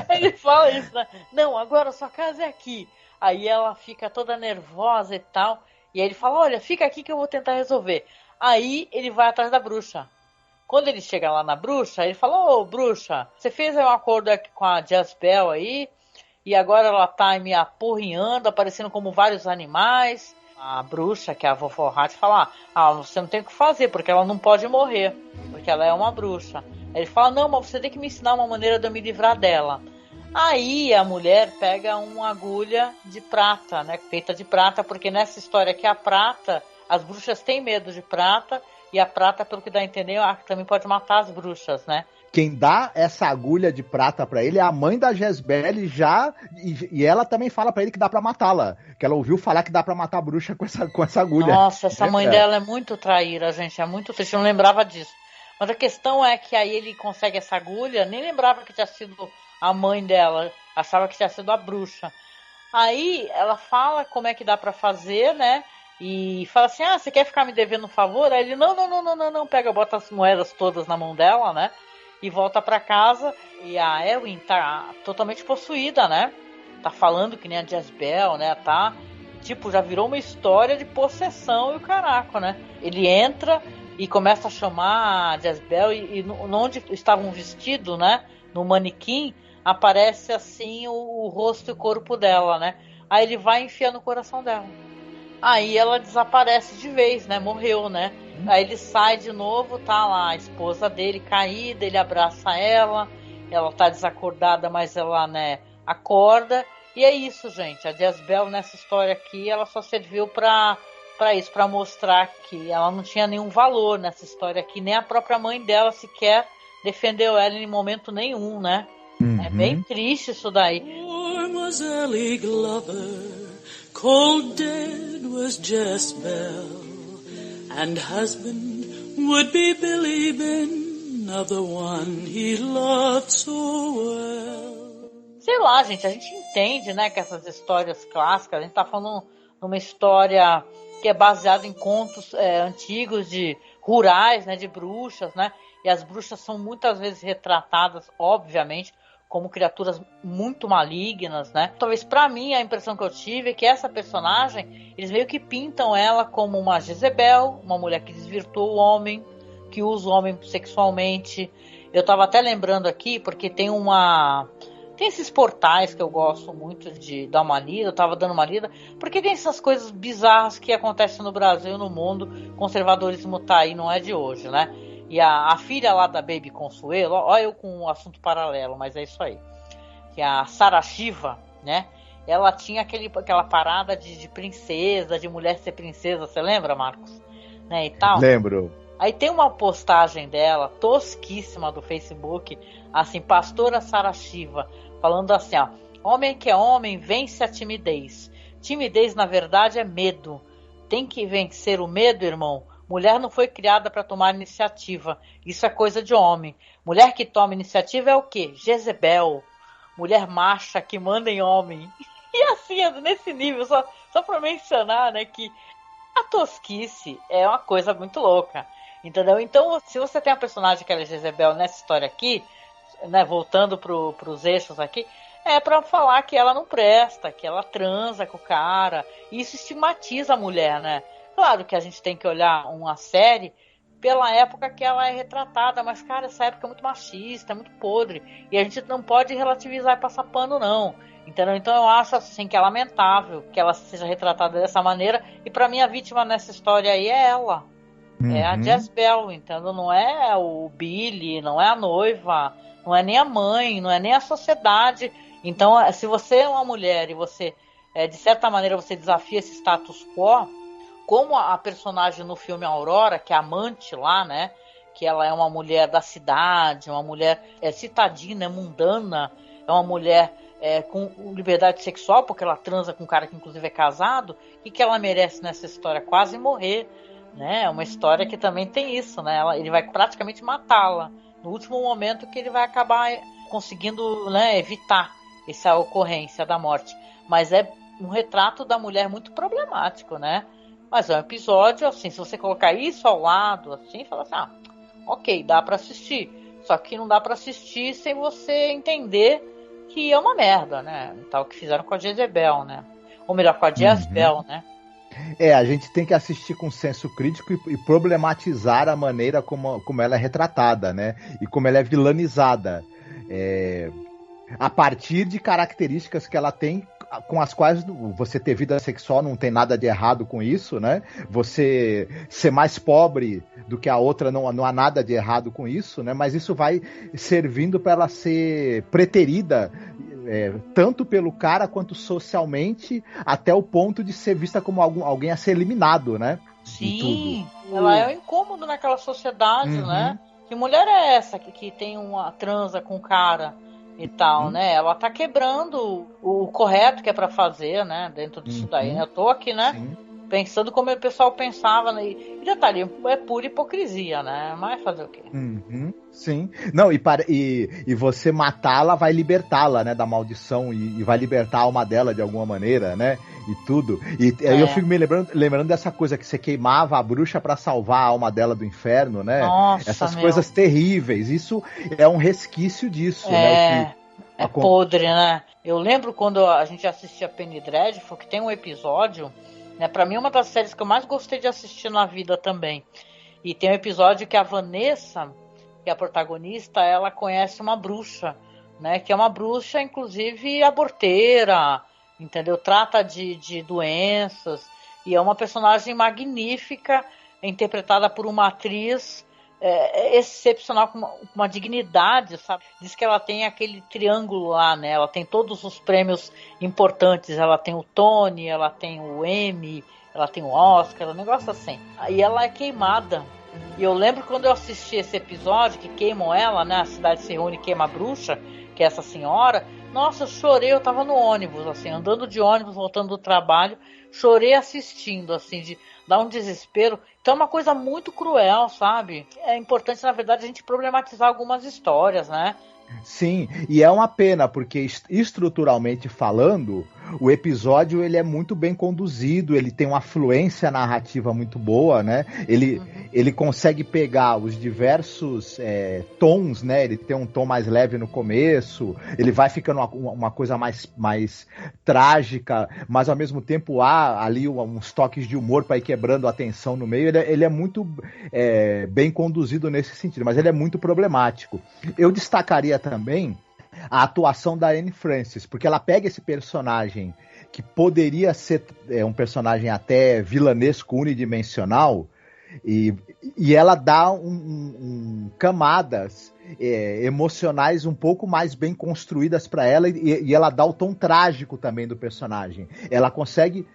Speaker 5: Ele fala isso, né? Não, agora a sua casa é aqui. Aí ela fica toda nervosa e tal. E aí ele fala, olha, fica aqui que eu vou tentar resolver. Aí ele vai atrás da bruxa. Quando ele chega lá na bruxa, ele fala, ô bruxa, você fez um acordo aqui com a Jezebel aí, e agora ela tá me apurrinhando, aparecendo como vários animais. A bruxa, que é a vovó Hart, fala, você não tem o que fazer, porque ela não pode morrer, porque ela é uma bruxa. Aí ele fala, não, mas você tem que me ensinar uma maneira de eu me livrar dela. Aí a mulher pega uma agulha de prata, né, feita de prata, porque nessa história aqui a prata, as bruxas têm medo de prata, e a prata, pelo que dá a entender, também pode matar as bruxas, né?
Speaker 6: Quem dá essa agulha de prata pra ele é a mãe da Jezebel e ela também fala pra ele que dá pra matá-la. Que ela ouviu falar que dá pra matar a bruxa com essa agulha.
Speaker 5: Nossa, essa mãe dela é muito traíra, gente. É muito triste, eu não lembrava disso. Mas a questão é que aí ele consegue essa agulha, nem lembrava que tinha sido a mãe dela. Achava que tinha sido a bruxa. Aí ela fala como é que dá pra fazer, né? E fala assim, você quer ficar me devendo um favor? Aí ele, não, bota as moedas todas na mão dela, né? E volta pra casa, e a Elwyn tá totalmente possuída, né? Tá falando que nem a Jezebel, né? Tá, tipo, já virou uma história de possessão e o caraco, né? Ele entra e começa a chamar a Jezebel e onde estavam vestidos, né? No manequim, aparece assim o rosto e o corpo dela, né? Aí ele vai enfiar no coração dela. Aí ela desaparece de vez, né? Morreu, né? Aí ele sai de novo, tá lá a esposa dele caída, ele abraça ela tá desacordada, mas ela, né, acorda. E é isso, gente. A Jezebel nessa história aqui, ela só serviu pra isso, pra mostrar que ela não tinha nenhum valor nessa história aqui, nem a própria mãe dela sequer defendeu ela em momento nenhum, né? É bem triste isso daí.
Speaker 4: Was Ellie Glover, cold dead was Jezebel, and husband would be Billy Ben, the one he loved so well.
Speaker 5: Sei lá, gente, a gente entende, né, que essas histórias clássicas, a gente tá falando numa história que é baseada em contos antigos rurais, né, de bruxas, né, e as bruxas são muitas vezes retratadas, obviamente, como criaturas muito malignas, né? Talvez pra mim a impressão que eu tive é que essa personagem, eles meio que pintam ela como uma Jezebel, uma mulher que desvirtua o homem, que usa o homem sexualmente. Eu tava até lembrando aqui, porque tem esses portais que eu gosto muito de dar uma lida, eu tava dando uma lida, porque tem essas coisas bizarras que acontecem no Brasil e no mundo, conservadorismo tá aí, não é de hoje, né? E a filha lá da Baby Consuelo, olha eu com um assunto paralelo, mas é isso aí. Que a Sarah Shiva, né? Ela tinha aquela parada de princesa, de mulher ser princesa, você lembra, Marcos? Né, e tal.
Speaker 6: Lembro.
Speaker 5: Aí tem uma postagem dela, tosquíssima, do Facebook, assim, pastora Sara Shiva, falando assim, ó, homem que é homem, vence a timidez. Timidez, na verdade, é medo. Tem que vencer o medo, irmão. Mulher não foi criada para tomar iniciativa. Isso é coisa de homem. Mulher que toma iniciativa é o quê? Jezebel. Mulher macha que manda em homem. E assim, nesse nível, só para mencionar, né, que a tosquice é uma coisa muito louca. Entendeu? Então, se você tem a personagem que ela é Jezebel nessa história aqui, né, voltando pros eixos aqui, é pra falar que ela não presta, que ela transa com o cara. E isso estigmatiza a mulher, né? Claro que a gente tem que olhar uma série pela época que ela é retratada, mas, cara, essa época é muito machista, é muito podre. E a gente não pode relativizar e passar pano, não. Entendeu? Então eu acho assim que é lamentável que ela seja retratada dessa maneira. E pra mim a vítima nessa história aí é ela. É a Jezebel, entendeu? Não é o Billy, não é a noiva, não é nem a mãe, não é nem a sociedade. Então, se você é uma mulher e você, de certa maneira, você desafia esse status quo, como a personagem no filme Aurora, que é a amante lá, né? Que ela é uma mulher da cidade, uma mulher citadina, mundana, é uma mulher com liberdade sexual, porque ela transa com um cara que inclusive é casado, e que ela merece nessa história quase morrer. Né? É uma história que também tem isso, né? Ele vai praticamente matá-la no último momento, que ele vai acabar conseguindo, né, evitar essa ocorrência da morte. Mas é um retrato da mulher muito problemático, né? Mas é um episódio, assim, se você colocar isso ao lado, assim, fala assim, ok, dá pra assistir. Só que não dá pra assistir sem você entender que é uma merda, né? Tal que fizeram com a Jezebel, né? Ou melhor, com a Jezebel, né?
Speaker 6: A gente tem que assistir com senso crítico e problematizar a maneira como ela é retratada, né? E como ela é vilanizada. A partir de características que ela tem, com as quais você ter vida sexual não tem nada de errado com isso, né? Você ser mais pobre do que a outra não há nada de errado com isso, né? Mas isso vai servindo para ela ser preterida, tanto pelo cara quanto socialmente, até o ponto de ser vista como alguém a ser eliminado, né?
Speaker 5: Sim, ela é um incômodo naquela sociedade, né? Que mulher é essa que tem uma transa com o cara e tal, né? Ela tá quebrando o correto que é pra fazer, né? Dentro disso daí, né? Eu tô aqui, né? Sim. Pensando como o pessoal pensava, né? E detalhe, é pura hipocrisia, né? Mas fazer o quê?
Speaker 6: Sim. Não, e você matá-la vai libertá-la, né? Da maldição e vai libertar a alma dela de alguma maneira, né? E tudo. E aí eu fico me lembrando dessa coisa que você queimava a bruxa pra salvar a alma dela do inferno, né?
Speaker 5: Nossa,
Speaker 6: essas coisas terríveis. Isso é um resquício disso, né?
Speaker 5: É podre, né? Eu lembro quando a gente assistia Penny Dreadful, que tem um episódio, né? Pra mim é uma das séries que eu mais gostei de assistir na vida também. E tem um episódio que a Vanessa, que é a protagonista, ela conhece uma bruxa, né? Que é uma bruxa, inclusive, aborteira, entendeu? Trata de doenças. E é uma personagem magnífica, interpretada por uma atriz excepcional, com uma dignidade, sabe? Diz que ela tem aquele triângulo lá, né? Ela tem todos os prêmios importantes. Ela tem o Tony, ela tem o Emmy, ela tem o Oscar, um negócio assim. E ela é queimada. E eu lembro quando eu assisti esse episódio, que queimam ela, né? A cidade se reúne e queima a bruxa, que é essa senhora. Nossa, eu chorei, eu tava no ônibus, assim, andando de ônibus, voltando do trabalho. Chorei assistindo, assim, de dar um desespero. Então é uma coisa muito cruel, sabe? É importante, na verdade, a gente problematizar algumas histórias, né?
Speaker 6: Sim, e é uma pena, porque estruturalmente falando, o episódio ele é muito bem conduzido, ele tem uma fluência narrativa muito boa, né? Ele consegue pegar os diversos tons, né? Ele tem um tom mais leve no começo, ele vai ficando uma coisa mais trágica, mas ao mesmo tempo há ali uns toques de humor para ir quebrando a tensão no meio. Ele é muito bem conduzido nesse sentido, mas ele é muito problemático. Eu destacaria também a atuação da Anne Francis, porque ela pega esse personagem que poderia ser um personagem até vilanesco, unidimensional, e ela dá camadas emocionais um pouco mais bem construídas para ela e ela dá o tom trágico também do personagem. Ela consegue,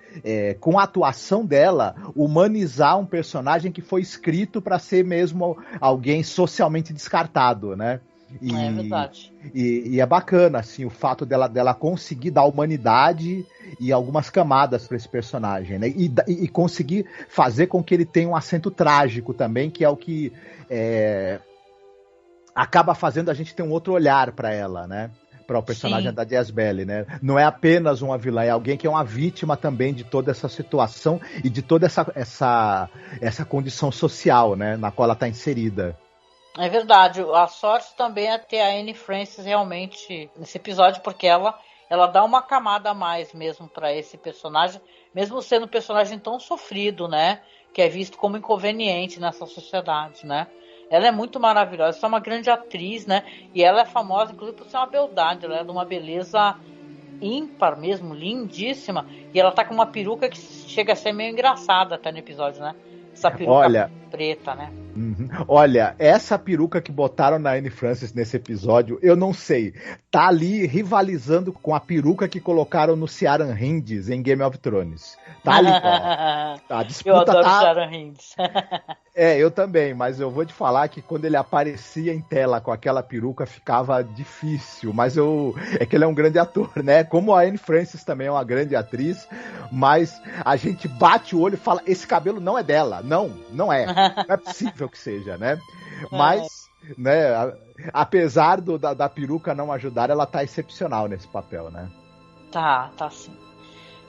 Speaker 6: com a atuação dela, humanizar um personagem que foi escrito para ser mesmo alguém socialmente descartado, né?
Speaker 5: É verdade.
Speaker 6: E é bacana, assim, o fato dela conseguir dar humanidade e algumas camadas para esse personagem, né? E conseguir fazer com que ele tenha um acento trágico também, que é o que acaba fazendo a gente ter um outro olhar para ela, né? Para o personagem da Jazz Belly, né? Não é apenas uma vilã, é alguém que é uma vítima também de toda essa situação e de toda essa condição social, né? Na qual ela está inserida.
Speaker 5: É verdade, a sorte também é ter a Anne Francis realmente nesse episódio, porque ela dá uma camada a mais mesmo para esse personagem, mesmo sendo um personagem tão sofrido, né? Que é visto como inconveniente nessa sociedade, né? Ela é muito maravilhosa, ela é uma grande atriz, né? E ela é famosa, inclusive, por ser uma beldade, ela é de uma beleza ímpar mesmo, lindíssima. E ela tá com uma peruca que chega a ser meio engraçada até no episódio, né? Essa peruca preta, né?
Speaker 6: Olha, essa peruca que botaram na Anne Francis nesse episódio, eu não sei. Tá ali rivalizando com a peruca que colocaram no Ciaran Hinds em Game of Thrones. Tá ali, ó. A disputa
Speaker 5: eu adoro Ciaran Hinds.
Speaker 6: Eu também, mas eu vou te falar que quando ele aparecia em tela com aquela peruca ficava difícil, mas é que ele é um grande ator, né? Como a Anne Francis também é uma grande atriz, mas a gente bate o olho e fala, esse cabelo não é dela. Não é. Não é possível que seja, né? Mas, né, apesar da peruca não ajudar, ela tá excepcional nesse papel, né?
Speaker 5: Tá sim.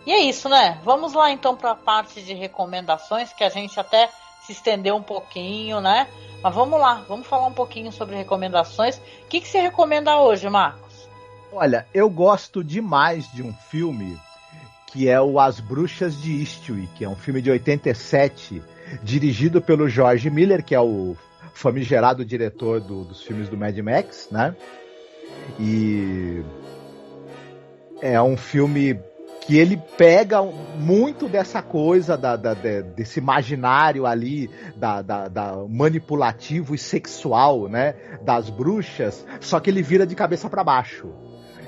Speaker 5: E é isso, né? Vamos lá então para a parte de recomendações, que a gente até se estendeu um pouquinho, né? Mas vamos lá, vamos falar um pouquinho sobre recomendações. O que você recomenda hoje, Marcos?
Speaker 6: Olha, eu gosto demais de um filme que é o As Bruxas de Eastwick, que é um filme de 87, dirigido pelo George Miller, que é o famigerado diretor dos filmes do Mad Max, né? E é um filme que ele pega muito dessa coisa desse imaginário ali da manipulativo e sexual, né, das bruxas, só que ele vira de cabeça para baixo.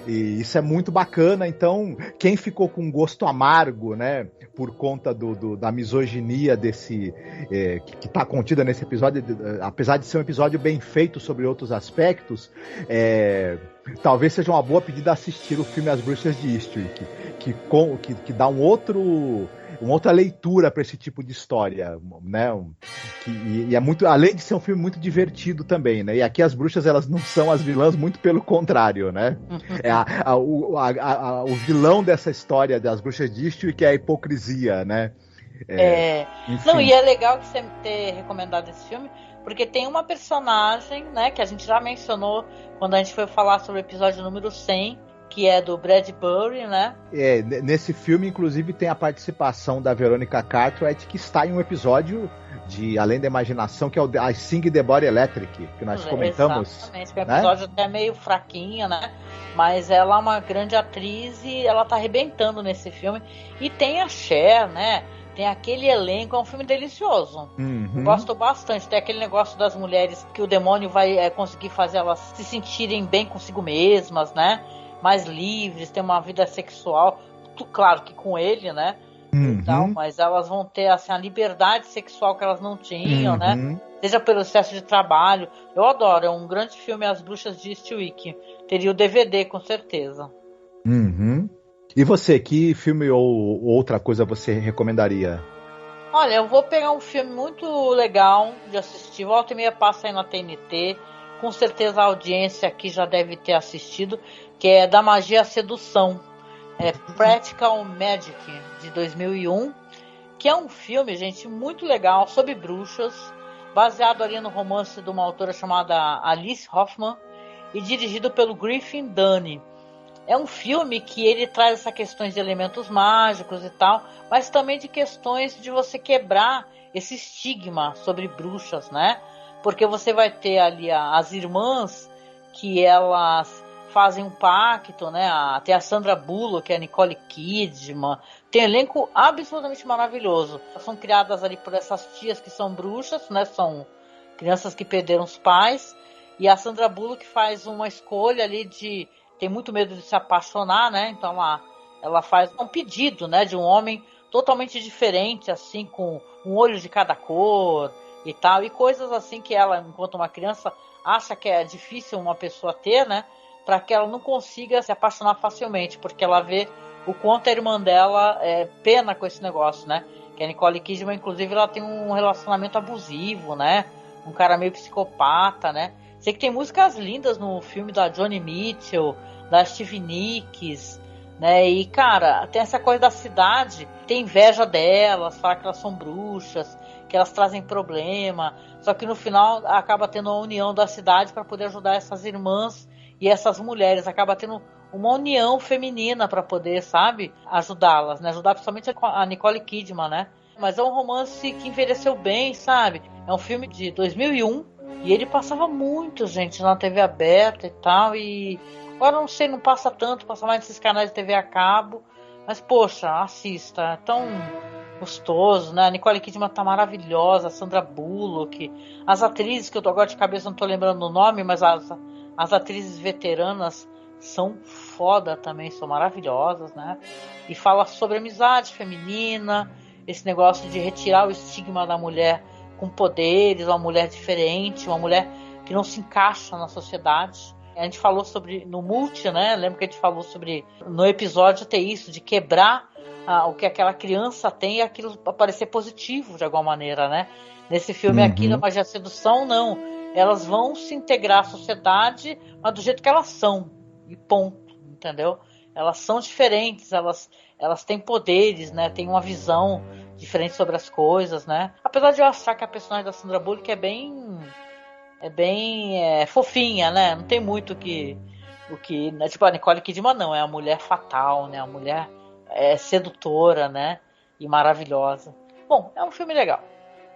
Speaker 6: E isso é muito bacana. Então, quem ficou com gosto amargo, né, por conta da misoginia desse que está contida nesse episódio, apesar de ser um episódio bem feito sobre outros aspectos, talvez seja uma boa pedida assistir o filme As Bruxas de Eastwick, que dá uma outra leitura para esse tipo de história, né? E é muito, além de ser um filme muito divertido também, né? E aqui as bruxas, elas não são as vilãs, muito pelo contrário, né? O vilão dessa história das Bruxas de Eastwick é a hipocrisia, né?
Speaker 5: Não, e é legal que você ter recomendado esse filme, porque tem uma personagem, né, que a gente já mencionou quando a gente foi falar sobre o episódio número 100, que é do Bradbury, né?
Speaker 6: Nesse filme, inclusive, tem a participação da Veronica Cartwright, que está em um episódio de Além da Imaginação, que é o I Sing the Body Electric, que nós comentamos.
Speaker 5: Exatamente, que é um episódio até meio fraquinho, né? Mas ela é uma grande atriz e ela tá arrebentando nesse filme. E tem a Cher, né? Tem aquele elenco, é um filme delicioso. Gosto bastante. Tem aquele negócio das mulheres que o demônio vai conseguir fazer elas se sentirem bem consigo mesmas, né? Mais livres, ter uma vida sexual, claro que com ele, né? Então, mas elas vão ter assim, a liberdade sexual que elas não tinham, né? Seja pelo excesso de trabalho. Eu adoro, é um grande filme, As Bruxas de Eastwick. Teria o DVD, com certeza.
Speaker 6: E você, que filme ou outra coisa você recomendaria?
Speaker 5: Olha, eu vou pegar um filme muito legal de assistir. Volta e meia passa aí na TNT. Com certeza a audiência aqui já deve ter assistido, que é Da Magia à Sedução. É Practical Magic, de 2001, que é um filme, gente, muito legal, sobre bruxas, baseado ali no romance de uma autora chamada Alice Hoffman e dirigido pelo Griffin Dunne. É um filme que ele traz essa questões de elementos mágicos e tal, mas também de questões de você quebrar esse estigma sobre bruxas, né? Porque você vai ter ali as irmãs que elas fazem um pacto, né? Tem a Sandra Bullock, a Nicole Kidman, tem um elenco absolutamente maravilhoso. Elas são criadas ali por essas tias que são bruxas, né? São crianças que perderam os pais E a Sandra Bullock faz uma escolha ali tem muito medo de se apaixonar, né? Então ela faz um pedido, né, de um homem totalmente diferente, assim, com um olho de cada cor e tal, e coisas assim que ela, enquanto uma criança, acha que é difícil uma pessoa ter, né, para que ela não consiga se apaixonar facilmente, porque ela vê o quanto a irmã dela pena com esse negócio, né? Que a Nicole Kidman, inclusive, ela tem um relacionamento abusivo, né? Um cara meio psicopata, né? Sei que tem músicas lindas no filme da Joni Mitchell, da Stevie Nicks, né? E, cara, tem essa coisa da cidade, tem inveja delas, fala que elas são bruxas, que elas trazem problema, só que no final acaba tendo a união da cidade para poder ajudar essas irmãs e essas mulheres, acaba tendo uma união feminina para poder, sabe, ajudá-las, né? Ajudar principalmente a Nicole Kidman, né? Mas é um romance que envelheceu bem, sabe? É um filme de 2001 e ele passava muito, gente, na TV aberta e tal, e agora não sei, não passa tanto, passa mais nesses canais de TV a cabo, mas poxa, assista, é tão gostoso, né? A Nicole Kidman tá maravilhosa, a Sandra Bullock, as atrizes que eu tô agora de cabeça, não tô lembrando o nome, mas as atrizes veteranas são foda também, são maravilhosas, né? E fala sobre amizade feminina, esse negócio de retirar o estigma da mulher com poderes, uma mulher diferente, uma mulher que não se encaixa na sociedade. A gente falou sobre, no Multi, né? Lembra que a gente falou sobre, no episódio, ter isso, de quebrar o que aquela criança tem e aquilo parecer positivo de alguma maneira, né? Nesse filme aqui, na Magia da Sedução, não. Elas vão se integrar à sociedade, mas do jeito que elas são. E ponto, entendeu? Elas são diferentes, elas têm poderes, né? Tem uma visão diferente sobre as coisas, né? Apesar de eu achar que a personagem da Sandra Bullock é bem fofinha, né? Não tem muito o que né? Tipo, a Nicole Kidman não, é a mulher fatal, né? A mulher sedutora, né? E maravilhosa. Bom, é um filme legal.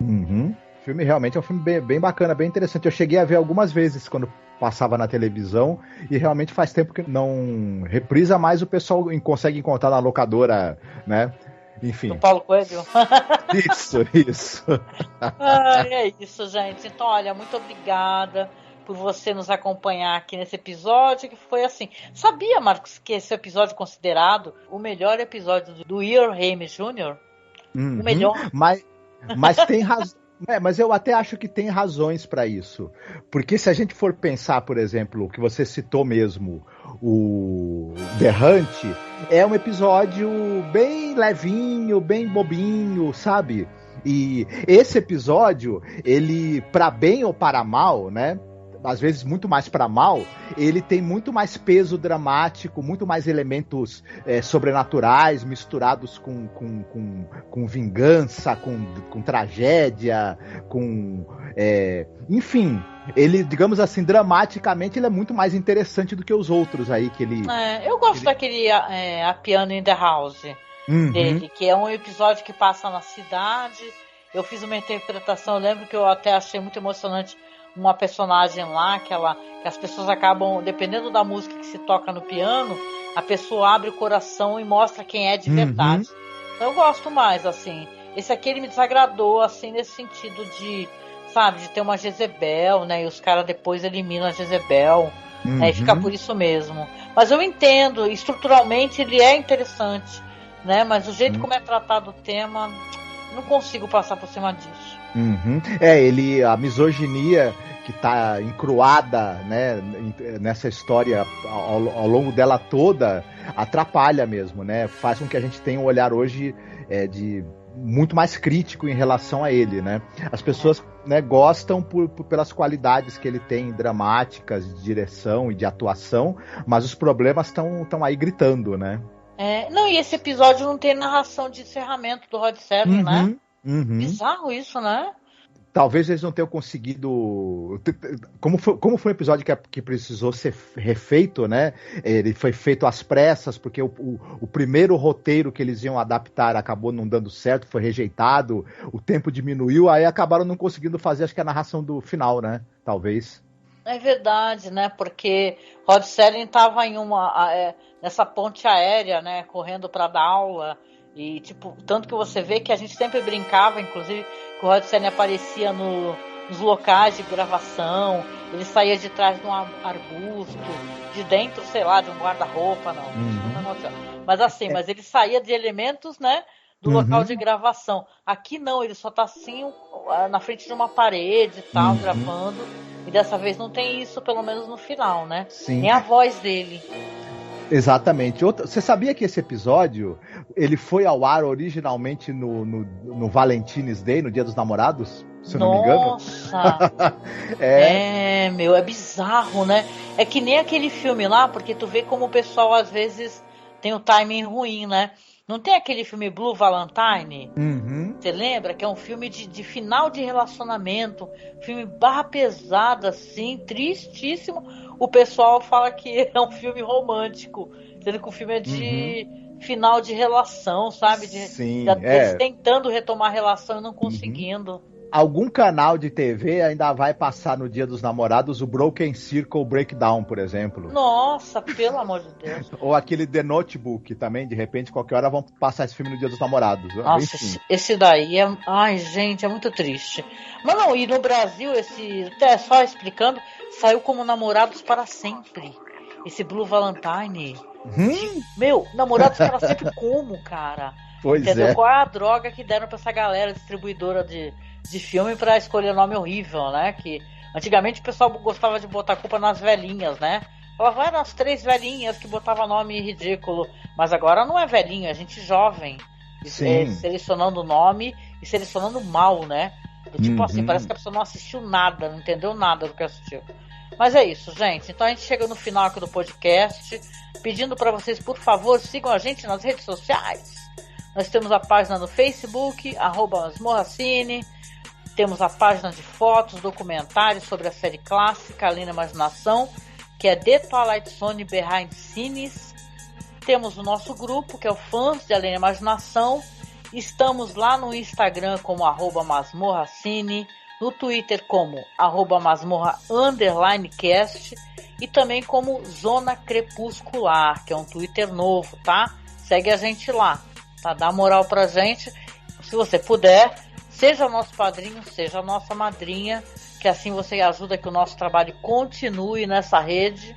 Speaker 6: O filme realmente é um filme bem, bem bacana, bem interessante. Eu cheguei a ver algumas vezes quando passava na televisão e realmente faz tempo que não reprisa mais, o pessoal consegue encontrar na locadora, né? Enfim.
Speaker 5: Do Paulo Coelho?
Speaker 6: Isso.
Speaker 5: É isso, gente. Então, olha, muito obrigada por você nos acompanhar aqui nesse episódio, que foi assim. Sabia, Marcos, que esse episódio é considerado o melhor episódio do Earl Hames Jr.? O melhor.
Speaker 6: Mas tem razão. Mas eu até acho que tem razões para isso. Porque se a gente for pensar, por exemplo, o que você citou mesmo, o The Hunt, é um episódio bem levinho, bem bobinho, sabe? E esse episódio, ele, para bem ou para mal, né? Às vezes muito mais para mal, ele tem muito mais peso dramático, muito mais elementos sobrenaturais misturados com vingança, com tragédia, enfim, ele, digamos assim, dramaticamente ele é muito mais interessante do que os outros aí que ele...
Speaker 5: eu gosto daquele A Piano in the House dele, que é um episódio que passa na cidade. Eu fiz uma interpretação, eu lembro que eu até achei muito emocionante uma personagem lá, que as pessoas acabam, dependendo da música que se toca no piano, a pessoa abre o coração e mostra quem é de verdade. Então eu gosto mais, assim. Esse aqui ele me desagradou, assim, nesse sentido de, sabe, de ter uma Jezebel, né, e os caras depois eliminam a Jezebel, né, e fica por isso mesmo. Mas eu entendo, estruturalmente ele é interessante, né, mas o jeito como é tratado o tema, não consigo passar por cima disso.
Speaker 6: A misoginia que está encruada, né, nessa história ao longo dela toda atrapalha mesmo, né? Faz com que a gente tenha um olhar hoje de muito mais crítico em relação a ele, né? As pessoas, né, gostam pelas qualidades que ele tem dramáticas, de direção e de atuação, mas os problemas estão aí gritando, né?
Speaker 5: Não, e esse episódio não tem narração de encerramento do Rod Serling, né? Bizarro isso, né?
Speaker 6: Talvez eles não tenham conseguido... Como foi um episódio que precisou ser refeito, né? Ele foi feito às pressas, porque o primeiro roteiro que eles iam adaptar acabou não dando certo, foi rejeitado, o tempo diminuiu, aí acabaram não conseguindo fazer, acho que a narração do final, né? Talvez.
Speaker 5: É verdade, né? Porque Rod Serling estava nessa ponte aérea, né? Correndo para dar aula. E, tipo, tanto que você vê que a gente sempre brincava, inclusive, que o Rod Serling aparecia nos locais de gravação. Ele saía de trás de um arbusto, de dentro, sei lá, de um guarda-roupa, não. Mas assim, mas ele saía de elementos, né, do local de gravação. Aqui não, ele só tá assim na frente de uma parede e tal, gravando. E dessa vez não tem isso, pelo menos no final, né?
Speaker 6: Sim.
Speaker 5: Nem a voz dele.
Speaker 6: Exatamente. Você sabia que esse episódio ele foi ao ar originalmente no Valentine's Day, no Dia dos Namorados? Se eu não me engano.
Speaker 5: Nossa! É, bizarro, né? É que nem aquele filme lá, porque tu vê como o pessoal às vezes tem um timing ruim, né? Não tem aquele filme Blue Valentine? Você lembra? Que é um filme de final de relacionamento. Filme barra pesada, assim, tristíssimo. O pessoal fala que é um filme romântico. Sendo que o filme é de final de relação, sabe?
Speaker 6: Sim,
Speaker 5: eles tentando retomar a relação e não conseguindo.
Speaker 6: Algum canal de TV ainda vai passar no Dia dos Namorados o Broken Circle Breakdown, por exemplo.
Speaker 5: Nossa, pelo amor de Deus.
Speaker 6: Ou aquele The Notebook também, de repente, qualquer hora vão passar esse filme no Dia dos Namorados.
Speaker 5: Nossa, esse daí é... Ai, gente, é muito triste. Mas não, e no Brasil, só explicando, saiu como Namorados para Sempre. Esse Blue Valentine. Meu, Namorados para Sempre como, cara?
Speaker 6: Pois
Speaker 5: Entendeu? Qual é a droga que deram pra essa galera distribuidora de filme pra escolher nome horrível, né? Que antigamente o pessoal gostava de botar culpa nas velhinhas, né? Ela vai nas 3 velhinhas que botava nome ridículo. Mas agora não é velhinho, é gente jovem. Selecionando nome e selecionando mal, né? Tipo assim, parece que a pessoa não assistiu nada, não entendeu nada do que assistiu. Mas é isso, gente. Então a gente chega no final aqui do podcast, pedindo pra vocês, por favor, sigam a gente nas redes sociais. Nós temos a página no Facebook, @masmorracine. Temos a página de fotos, documentários sobre a série clássica Além da Imaginação, que é The Twilight Zone Behind Scenes. Temos o nosso grupo, que é o Fãs de Além da Imaginação. Estamos lá no Instagram como @masmorracine, no Twitter como @masmorra_cast e também como Zona Crepuscular, que é um Twitter novo, tá? Segue a gente lá. Tá, dá moral pra gente. Se você puder, seja nosso padrinho, seja nossa madrinha, que assim você ajuda que o nosso trabalho continue nessa rede,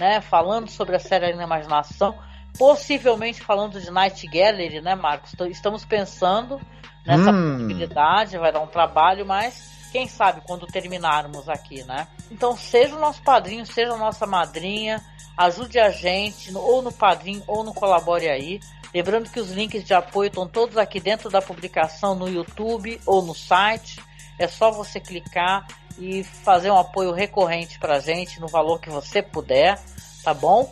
Speaker 5: né? Falando sobre a série Além da Imaginação, possivelmente falando de Night Gallery, né, Marcos? Estamos pensando nessa possibilidade, vai dar um trabalho, mas quem sabe quando terminarmos aqui, né? Então seja o nosso padrinho, seja a nossa madrinha, ajude a gente, ou no Padrim, ou no Colabore Aí. Lembrando que os links de apoio estão todos aqui dentro da publicação no YouTube ou no site. É só você clicar e fazer um apoio recorrente pra gente no valor que você puder, tá bom?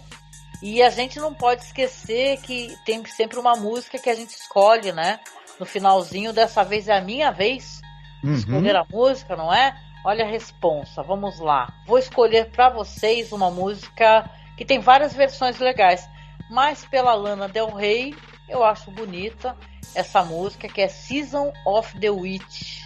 Speaker 5: E a gente não pode esquecer que tem sempre uma música que a gente escolhe, né? No finalzinho, dessa vez é a minha vez de escolher a música, não é? Olha a responsa, vamos lá. Vou escolher pra vocês uma música que tem várias versões legais. Mas pela Lana Del Rey, eu acho bonita essa música, que é Season of the Witch,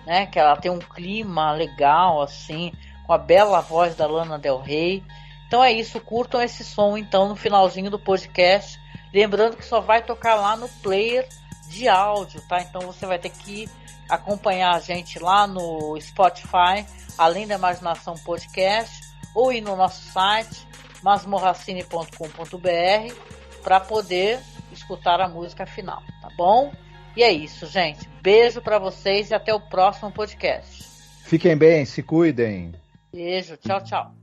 Speaker 5: né? Que ela tem um clima legal, assim, com a bela voz da Lana Del Rey. Então é isso, curtam esse som, então, no finalzinho do podcast. Lembrando que só vai tocar lá no player de áudio, tá? Então você vai ter que acompanhar a gente lá no Spotify, Além da Imaginação Podcast, ou ir no nosso site, masmorracine.com.br, para poder escutar a música final, tá bom? E é isso, gente. Beijo para vocês e até o próximo podcast.
Speaker 6: Fiquem bem, se cuidem.
Speaker 5: Beijo, tchau, tchau.